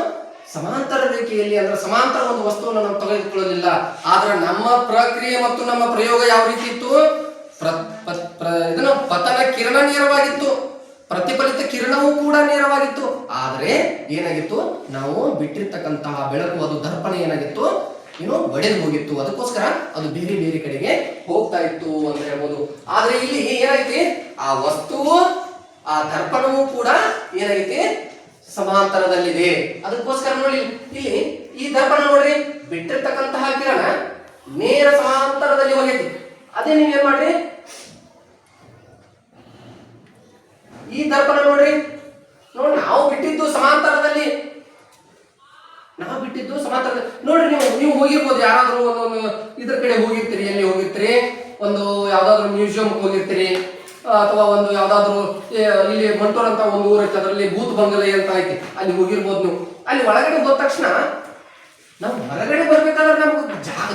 ಸಮಾಂತರ ರೇಖೆಯಲ್ಲಿ ಅಂದ್ರೆ ಸಮಾಂತರ ಒಂದು ವಸ್ತುವನ್ನು ನಾವು ತೆಗೆದುಕೊಳ್ಳಲಿಲ್ಲ. ಆದ್ರೆ ನಮ್ಮ ಪ್ರಕ್ರಿಯೆ ಮತ್ತು ನಮ್ಮ ಪ್ರಯೋಗ ಯಾವ ರೀತಿ ಇತ್ತು, ಇದನ್ನು ಪತನ ಕಿರಣ ನೇರವಾಗಿತ್ತು, ಪ್ರತಿಫಲಿತ ಕಿರಣವೂ ಕೂಡ ನೇರವಾಗಿತ್ತು. ಆದ್ರೆ ಏನಾಗಿತ್ತು, ನಾವು ಬಿಟ್ಟಿರ್ತಕ್ಕಂತಹ ಬೆಳಕು, ಅದು ದರ್ಪಣ ಏನಾಗಿತ್ತು, ಏನು ಒಡೆದು ಹೋಗಿತ್ತು. ಅದಕ್ಕೋಸ್ಕರ ಅದು ಬೇರೆ ಬೇರೆ ಕಡೆಗೆ ಹೋಗ್ತಾ ಇತ್ತು ಅಂತ ಹೇಳ್ಬೋದು. ಆದ್ರೆ ಇಲ್ಲಿ ಏನಾಗೈತಿ, ಆ ವಸ್ತುವು ಆ ದರ್ಪಣವೂ ಕೂಡ ಏನಾಗೈತಿ, ಸಮಾಂತರದಲ್ಲಿದೆ. ಅದಕ್ಕೋಸ್ಕರ ನೋಡಿ, ಇಲ್ಲಿ ಈ ದರ್ಪಣ ನೋಡ್ರಿ, ಬಿಟ್ಟಿರ್ತಕ್ಕಂತಹ ಕಿರಣ ನೇರ ಸಮಾಂತರದಲ್ಲಿ ಹೋಗೈತಿ. ಅದೇ ನೀವೇನ್ ಮಾಡ್ರಿ, ಈ ದರ್ಪಣ ನೋಡ್ರಿ, ನಾವು ಬಿಟ್ಟಿದ್ದು ಸಮಾಂತರದಲ್ಲಿ, ನೋಡ್ರಿ. ನೀವು ಹೋಗಿರ್ಬೋದು, ಯಾರಾದ್ರೂ ಒಂದೊಂದು ಇದ್ರ ಕಡೆ ಹೋಗಿರ್ತೀರಿ. ಎಲ್ಲಿ ಹೋಗಿರ್ತೀರಿ, ಒಂದು ಯಾವ್ದಾದ್ರು ಮ್ಯೂಸಿಯಂ ಹೋಗಿರ್ತೀರಿ, ಅಥವಾ ಒಂದು ಯಾವ್ದಾದ್ರು ಇಲ್ಲಿ ಮಂಟೂರ್ ಅಂತ ಒಂದು ಊರು ಐತೆ, ಅದರಲ್ಲಿ ಭೂತ್ ಬಂಗಲೆ ಅಂತ ಐತಿ, ಅಲ್ಲಿ ಹೋಗಿರ್ಬೋದು ನೀವು. ಅಲ್ಲಿ ಒಳಗಡೆ ಹೋದ ತಕ್ಷಣ ನಾವು ಹೊರಗಡೆ ಬರ್ಬೇಕಾದ್ರೆ ನಮ್ಗೆ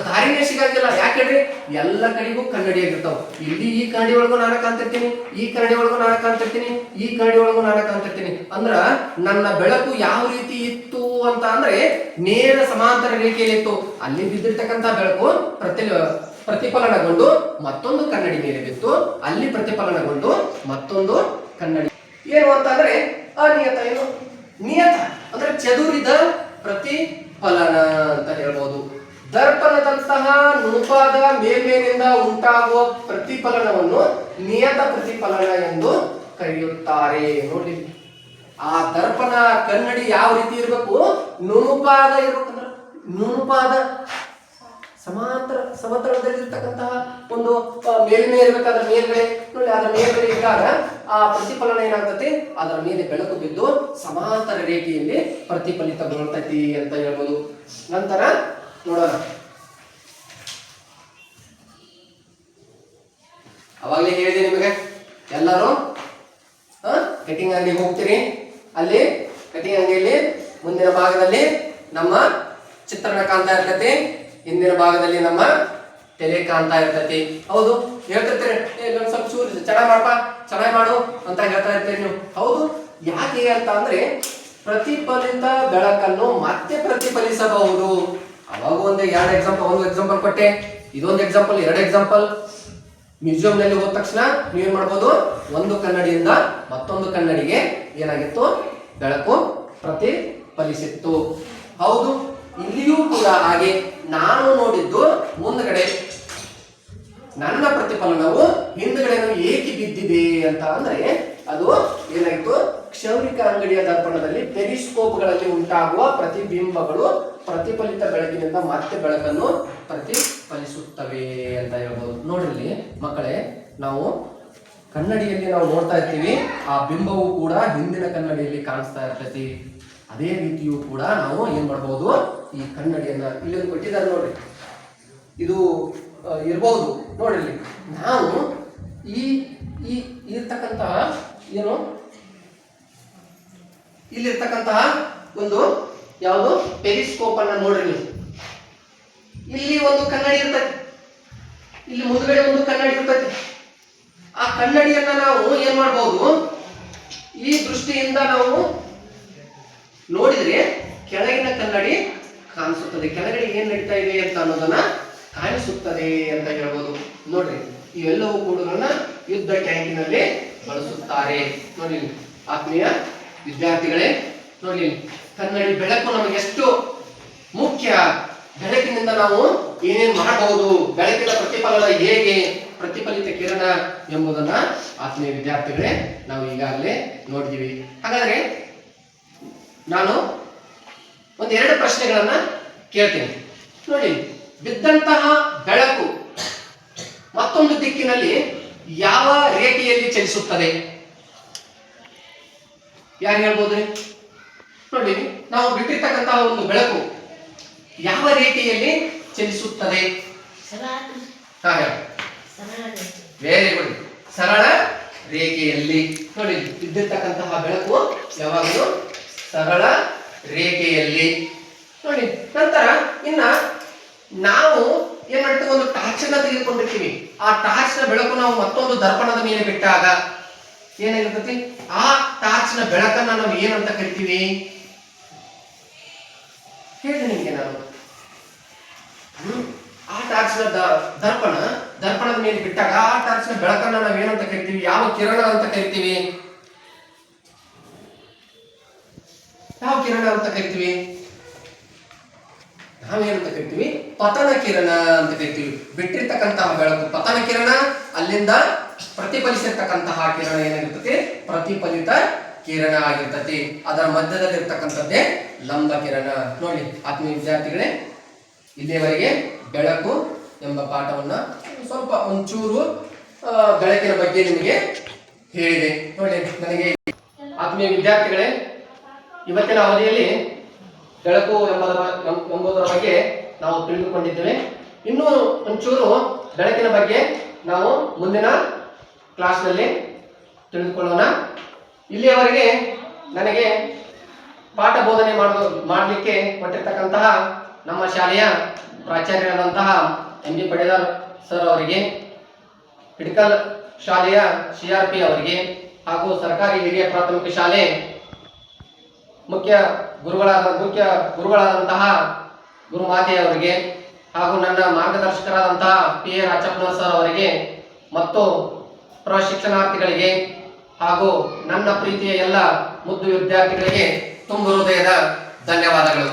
ದಾರಿನೇ ಸಿಗಂಗಿಲ್ಲ. ಯಾಕೆ ಹೇಳ್ರಿ, ಎಲ್ಲ ಕಡೆಗೂ ಕನ್ನಡಿ ಆಗಿರ್ತಾವ. ಇಲ್ಲಿ ಈ ಕನ್ನಡಿ ಒಳಗೂ ನಾನು ಕಾಣ್ತಿರ್ತೀನಿ, ಈ ಕನ್ನಡಿ ಒಳಗೂ ನಾನು ಕಾಣ್ತಿರ್ತೀನಿ, ಈ ಕನ್ನಡಿ ಒಳಗೂ ನಾನು ಕಾಣ್ತಿರ್ತೀನಿ. ಅಂದ್ರ ನನ್ನ ಬೆಳಕು ಯಾವ ರೀತಿ ಇತ್ತು ಅಂತ ಅಂದ್ರೆ ನೇರ ಸಮಾಂತರ ರೇಖೆಯಲ್ಲಿ ಇತ್ತು. ಅಲ್ಲಿ ಬಿದ್ದಿರ್ತಕ್ಕಂಥ ಬೆಳಕು ಪ್ರತಿಫಲನಗೊಂಡು ಮತ್ತೊಂದು ಕನ್ನಡಿ ಮೇಲೆ ಬಿತ್ತು, ಅಲ್ಲಿ ಪ್ರತಿಫಲನಗೊಂಡು ಮತ್ತೊಂದು ಕನ್ನಡಿ. ಏನು ಅಂತ ಅಂದ್ರೆ ಅನಿಯತ. ಏನು ನಿಯತ ಅಂದ್ರೆ ಚದುರಿದ ಪ್ರತಿಫಲನ ಅಂತ ಹೇಳ್ಬೋದು. ದರ್ಪಣದಂತಹ ನುಣುಪಾದ ಮೇಲ್ಮೇಲಿಂದ ಉಂಟಾಗುವ ಪ್ರತಿಫಲನವನ್ನು ನಿಯತ ಪ್ರತಿಫಲನ ಎಂದು ಕರೆಯುತ್ತಾರೆ. ನೋಡಿ, ಆ ದರ್ಪಣ ಕನ್ನಡಿ ಯಾವ ರೀತಿ ಇರಬೇಕು, ನುಣುಪಾದ ಇರ್ಬೇಕಂದ್ರ, ನುಣುಪಾದ ಸಮಾಂತರ ಸಮತಲದಲ್ಲಿ ಇರ್ತಕ್ಕಂತಹ ಒಂದು ಮೇಲ್ಮೆ ಇರ್ಬೇಕಾದ್ರೆ ಮೇಲ್ಗಡೆ ನೋಡಿ, ಅದರ ಮೇಲ್ಗಡೆ ಇದ್ದಾಗ ಆ ಪ್ರತಿಫಲನ ಏನಾಗ್ತತಿ, ಅದರ ಮೇಲೆ ಬೆಳಕು ಬಿದ್ದು ಸಮಾಂತರ ರೇಖೆಯಲ್ಲಿ ಪ್ರತಿಫಲಿತಗೊಳ್ತೈತಿ ಅಂತ ಹೇಳ್ಬೋದು. ನಂತರ ನೋಡೋಣ, ಅವಾಗಲೇ ಹೇಳಿದೆ ನಿಮಗೆ, ಎಲ್ಲರೂ ಕಟಿಂಗ್ ಅಂಗಡಿಗೆ ಹೋಗ್ತೀರಿ. ಅಲ್ಲಿ ಕಟಿಂಗ್ ಅಂಗಡಿಯಲ್ಲಿ ಮುಂದಿನ ಭಾಗದಲ್ಲಿ ನಮ್ಮ ಚಿತ್ರಣ ಕಾಣ್ತಾ ಇರ್ತೈತಿ, ಹಿಂದಿನ ಭಾಗದಲ್ಲಿ ನಮ್ಮ ತಲೆ ಕಾಣ್ತಾ ಇರ್ತೈತಿ. ಹೌದು, ಹೇಳ್ತಿರ್ತೀರಿ, ಸ್ವಲ್ಪ ಚೂರು ಚೆನ್ನಾಗಿ ಮಾಡಪ್ಪ, ಚೆನ್ನಾಗಿ ಮಾಡು ಅಂತ ಹೇಳ್ತಾ ಇರ್ತೀರಿ ನೀವು. ಹೌದು, ಯಾಕೆ ಅಂತ ಅಂದ್ರೆ ಪ್ರತಿಫಲಿತ ಬೆಳಕನ್ನು ಮತ್ತೆ ಪ್ರತಿಫಲಿಸಬಹುದು. ಅವಾಗ ಒಂದು ಎಕ್ಸಾಂಪಲ್ ಕೊಟ್ಟೆ, ಇದೊಂದು ಎಕ್ಸಾಂಪಲ್, 2 ಎಕ್ಸಾಂಪಲ್. ಮ್ಯೂಸಿಯಂ ನಲ್ಲಿ ಹೋದ ತಕ್ಷಣ ನೀವೇನ್ ಮಾಡ್ಬೋದು, ಒಂದು ಕನ್ನಡಿಯಿಂದ ಮತ್ತೊಂದು ಕನ್ನಡಿಗೆ ಏನಾಗಿತ್ತು, ಬೆಳಕು ಪ್ರತಿಫಲಿಸಿತ್ತು. ಹೌದು, ಇಲ್ಲಿಯೂ ಕೂಡ ಹಾಗೆ ನಾನು ನೋಡಿದ್ದು ಮುಂದ್ಗಡೆ, ನನ್ನ ಪ್ರತಿಫಲನವು ಹಿಂದ್ಗಡೆ ಏಕೆ ಬಿದ್ದಿದೆ ಅಂತ ಅಂದ್ರೆ ಅದು ಏನಾಯ್ತು, ಕ್ಷೌರಿಕ ಅಂಗಡಿಯ ದರ್ಪಣದಲ್ಲಿ ಪೆರಿಸ್ಕೋಪ್ಗಳಲ್ಲಿ ಉಂಟಾಗುವ ಪ್ರತಿಬಿಂಬಗಳು ಪ್ರತಿಫಲಿತ ಬೆಳಕಿನಿಂದ ಮತ್ತೆ ಬೆಳಕನ್ನು ಪ್ರತಿಫಲಿಸುತ್ತವೆ ಅಂತ ಹೇಳ್ಬೋದು. ನೋಡ್ರಿ ಮಕ್ಕಳೇ, ನಾವು ಕನ್ನಡಿಯಲ್ಲಿ ನಾವು ನೋಡ್ತಾ ಇರ್ತೀವಿ, ಆ ಬಿಂಬವು ಕೂಡ ಹಿಂದಿನ ಕನ್ನಡಿಯಲ್ಲಿ ಕಾಣಿಸ್ತಾ ಇರ್ತೈತಿ. ಅದೇ ರೀತಿಯೂ ಕೂಡ ನಾವು ಏನ್ ಮಾಡ್ಬೋದು, ಈ ಕನ್ನಡಿಯನ್ನ ಇಲ್ಲಿ ಕೊಟ್ಟಿದ್ದಾರೆ ನೋಡ್ರಿ, ಇದು ಇರ್ಬಹುದು ನೋಡ್ರಿ. ನಾವು ಈ ಇರ್ತಕ್ಕಂತಹ ಏನು ಇಲ್ಲಿರ್ತಕ್ಕಂತಹ ಒಂದು ಯಾವುದು ಪೆರಿಸ್ಕೋಪ್ ಅನ್ನ ನೋಡ್ರಿ. ಇಲ್ಲಿ ಒಂದು ಕನ್ನಡಿ ಇರ್ತೈತಿ, ಇಲ್ಲಿ ಮುಂದ್ಗಡೆ ಒಂದು ಕನ್ನಡಿ ಇರ್ತೈತಿ. ಆ ಕನ್ನಡಿಯನ್ನ ನಾವು ಏನ್ ಮಾಡಬಹುದು, ಈ ದೃಷ್ಟಿಯಿಂದ ನಾವು ನೋಡಿದ್ರೆ ಕೆಳಗಿನ ಕನ್ನಡಿ ಕಾಣಿಸುತ್ತದೆ, ಕೆಳಗಡೆ ಏನ್ ನಡೀತಾ ಇದೆ ಅಂತ ಅನ್ನೋದನ್ನ ಕಾಣಿಸುತ್ತದೆ ಅಂತ ಹೇಳ್ಬೋದು. ನೋಡ್ರಿ, ಇವೆಲ್ಲವೂ ಕೂಡ ಯುದ್ಧ ಟ್ಯಾಂಕಿನಲ್ಲಿ ಬಳಸುತ್ತಾರೆ. ನೋಡಿ ಆತ್ಮೀಯ ವಿದ್ಯಾರ್ಥಿಗಳೇ, ನೋಡಿ ಕನ್ನಡಿ ಬೆಳಕು ನಮಗೆ ಎಷ್ಟು ಮುಖ್ಯ, ಬೆಳಕಿನಿಂದ ನಾವು ಏನೇನ್ ಮಾಡಬಹುದು, ಬೆಳಕಿನ ಪ್ರತಿಫಲನ ಹೇಗೆ, ಪ್ರತಿಫಲಿತ ಕಿರಣ ಎಂಬುದನ್ನ ಆತ್ಮೀಯ ವಿದ್ಯಾರ್ಥಿಗಳೇ ನಾವು ಈಗಾಗಲೇ ನೋಡಿದೀವಿ. ಹಾಗಾದ್ರೆ ನಾನು ಒಂದೆರಡು ಪ್ರಶ್ನೆಗಳನ್ನ ಕೇಳ್ತೀನಿ ನೋಡಿ. ಬಿದ್ದಂತಹ ಬೆಳಕು ಮತ್ತೊಂದು ದಿಕ್ಕಿನಲ್ಲಿ ಯಾವ ರೇಖೆಯಲ್ಲಿ ಚಲಿಸುತ್ತದೆ? ಯಾರು ಹೇಳ್ಬೋದ್ರಿ? ನೋಡಿ, ನಾವು ಬಿಟ್ಟಿರ್ತಕ್ಕಂತಹ ಒಂದು ಬೆಳಕು ಯಾವ ರೇಖೆಯಲ್ಲಿ ಚಲಿಸುತ್ತದೆ? ವೆರಿ ಗುಡ್, ಸರಳ ರೇಖೆಯಲ್ಲಿ. ನೋಡಿ, ಬಿದ್ದಿರ್ತಕ್ಕಂತಹ ಬೆಳಕು ಯಾವಾಗಲೂ ಸರಳ ರೇಖೆಯಲ್ಲಿ. ನೋಡಿ, ನಂತರ ಇನ್ನ ನಾವು ಏನ್ ಮಾಡ್ತೀವಿ, ಒಂದು ಟಾರ್ಚ್ ಅನ್ನ ತೆಗೆದುಕೊಂಡಿರ್ತೀವಿ. ಆ ಟಾರ್ಚ್ ನ ಬೆಳಕು ನಾವು ಮತ್ತೊಂದು ದರ್ಪಣದ ಮೇಲೆ ಬಿಟ್ಟಾಗ ಏನಾಗಿರ್ತತಿ, ಆ ಟಾರ್ಚ್ ನ ಬೆಳಕನ್ನ ನಾವು ಏನಂತ ಕರಿತೀವಿ? ಹೇಳಿ ನಿಮ್ಗೆ ನಾನು. ಆ ಟಾರ್ಚ್ ನ ದರ್ಪಣದ ಮೇಲೆ ಬಿಟ್ಟಾಗ ಆ ಟಾರ್ಚ್ ನ ಬೆಳಕನ್ನ ನಾವು ಏನಂತ ಕರಿತೀವಿ? ಯಾವ ಕಿರಣ ಅಂತ ಕರಿತೀವಿ? ಯಾವ ಕಿರಣ ಅಂತ ಕರಿತೀವಿ? ನಾವೇನಂತ ಕರಿತೀವಿ? ಪತನ ಕಿರಣ ಅಂತ ಕರಿತೀವಿ. ಬಿಟ್ಟಿರ್ತಕ್ಕಂತಹ ಬೆಳಕು ಪತನ ಕಿರಣ, ಅಲ್ಲಿಂದ ಪ್ರತಿಫಲಿಸಿರ್ತಕ್ಕಂತಹ ಕಿರಣ ಏನಾಗಿರ್ತತಿ? ಪ್ರತಿಫಲಿತ ಕಿರಣ ಆಗಿರ್ತತಿ. ಅದರ ಮಧ್ಯದಲ್ಲಿ ಇರ್ತಕ್ಕಂಥದ್ದೇ ಲಂಬ ಕಿರಣ. ನೋಡಿ ಆತ್ಮೀಯ ವಿದ್ಯಾರ್ಥಿಗಳೇ, ಇಲ್ಲಿಯವರೆಗೆ ಬೆಳಕು ಎಂಬ ಪಾಠವನ್ನ ಸ್ವಲ್ಪ ಒಂಚೂರು ಬೆಳಕಿನ ಬಗ್ಗೆ ನಿಮಗೆ ಹೇಳಿದೆ. ನೋಡಿ ನನಗೆ ಆತ್ಮೀಯ ವಿದ್ಯಾರ್ಥಿಗಳೇ, ಇವತ್ತಿನ ಅವಧಿಯಲ್ಲಿ ಬೆಳಕು ಎಂಬುದರ ಬಗ್ಗೆ ನಾವು ತಿಳಿದುಕೊಂಡಿದ್ದೇವೆ. ಇನ್ನೂ ಒಂಚೂರು ಬೆಳಕಿನ ಬಗ್ಗೆ ನಾವು ಮುಂದಿನ ಕ್ಲಾಸ್ನಲ್ಲಿ ತಿಳಿದುಕೊಳ್ಳೋಣ. ಇಲ್ಲಿಯವರೆಗೆ ನನಗೆ ಪಾಠ ಬೋಧನೆ ಮಾಡಲಿಕ್ಕೆ ಕೊಟ್ಟಿರ್ತಕ್ಕಂತಹ ನಮ್ಮ ಶಾಲೆಯ ಪ್ರಾಚಾರ್ಯರಾದಂತಹ ಎಂ.ಡಿ. ಪಡೆದಾರ್ ಸರ್ ಅವರಿಗೆ, ಹಿಡ್ಕಲ್ ಶಾಲೆಯ CRP ಅವರಿಗೆ, ಹಾಗೂ ಸರ್ಕಾರಿ ಹಿರಿಯ ಪ್ರಾಥಮಿಕ ಶಾಲೆ ಮುಖ್ಯ ಗುರುಗಳಾದಂತಹ ಗುರುಮಾತೆಯವರಿಗೆ, ಹಾಗೂ ನನ್ನ ಮಾರ್ಗದರ್ಶಕರಾದಂತಹ P.A. ರಾಚಪ್ಪನವರ್ ಸರ್ ಅವರಿಗೆ, ಮತ್ತು ಪ್ರಶಿಕ್ಷಣಾರ್ಥಿಗಳಿಗೆ ಹಾಗೂ ನನ್ನ ಪ್ರೀತಿಯ ಎಲ್ಲ ಮುದ್ದು ವಿದ್ಯಾರ್ಥಿಗಳಿಗೆ ತುಂಬ ಹೃದಯದ ಧನ್ಯವಾದಗಳು.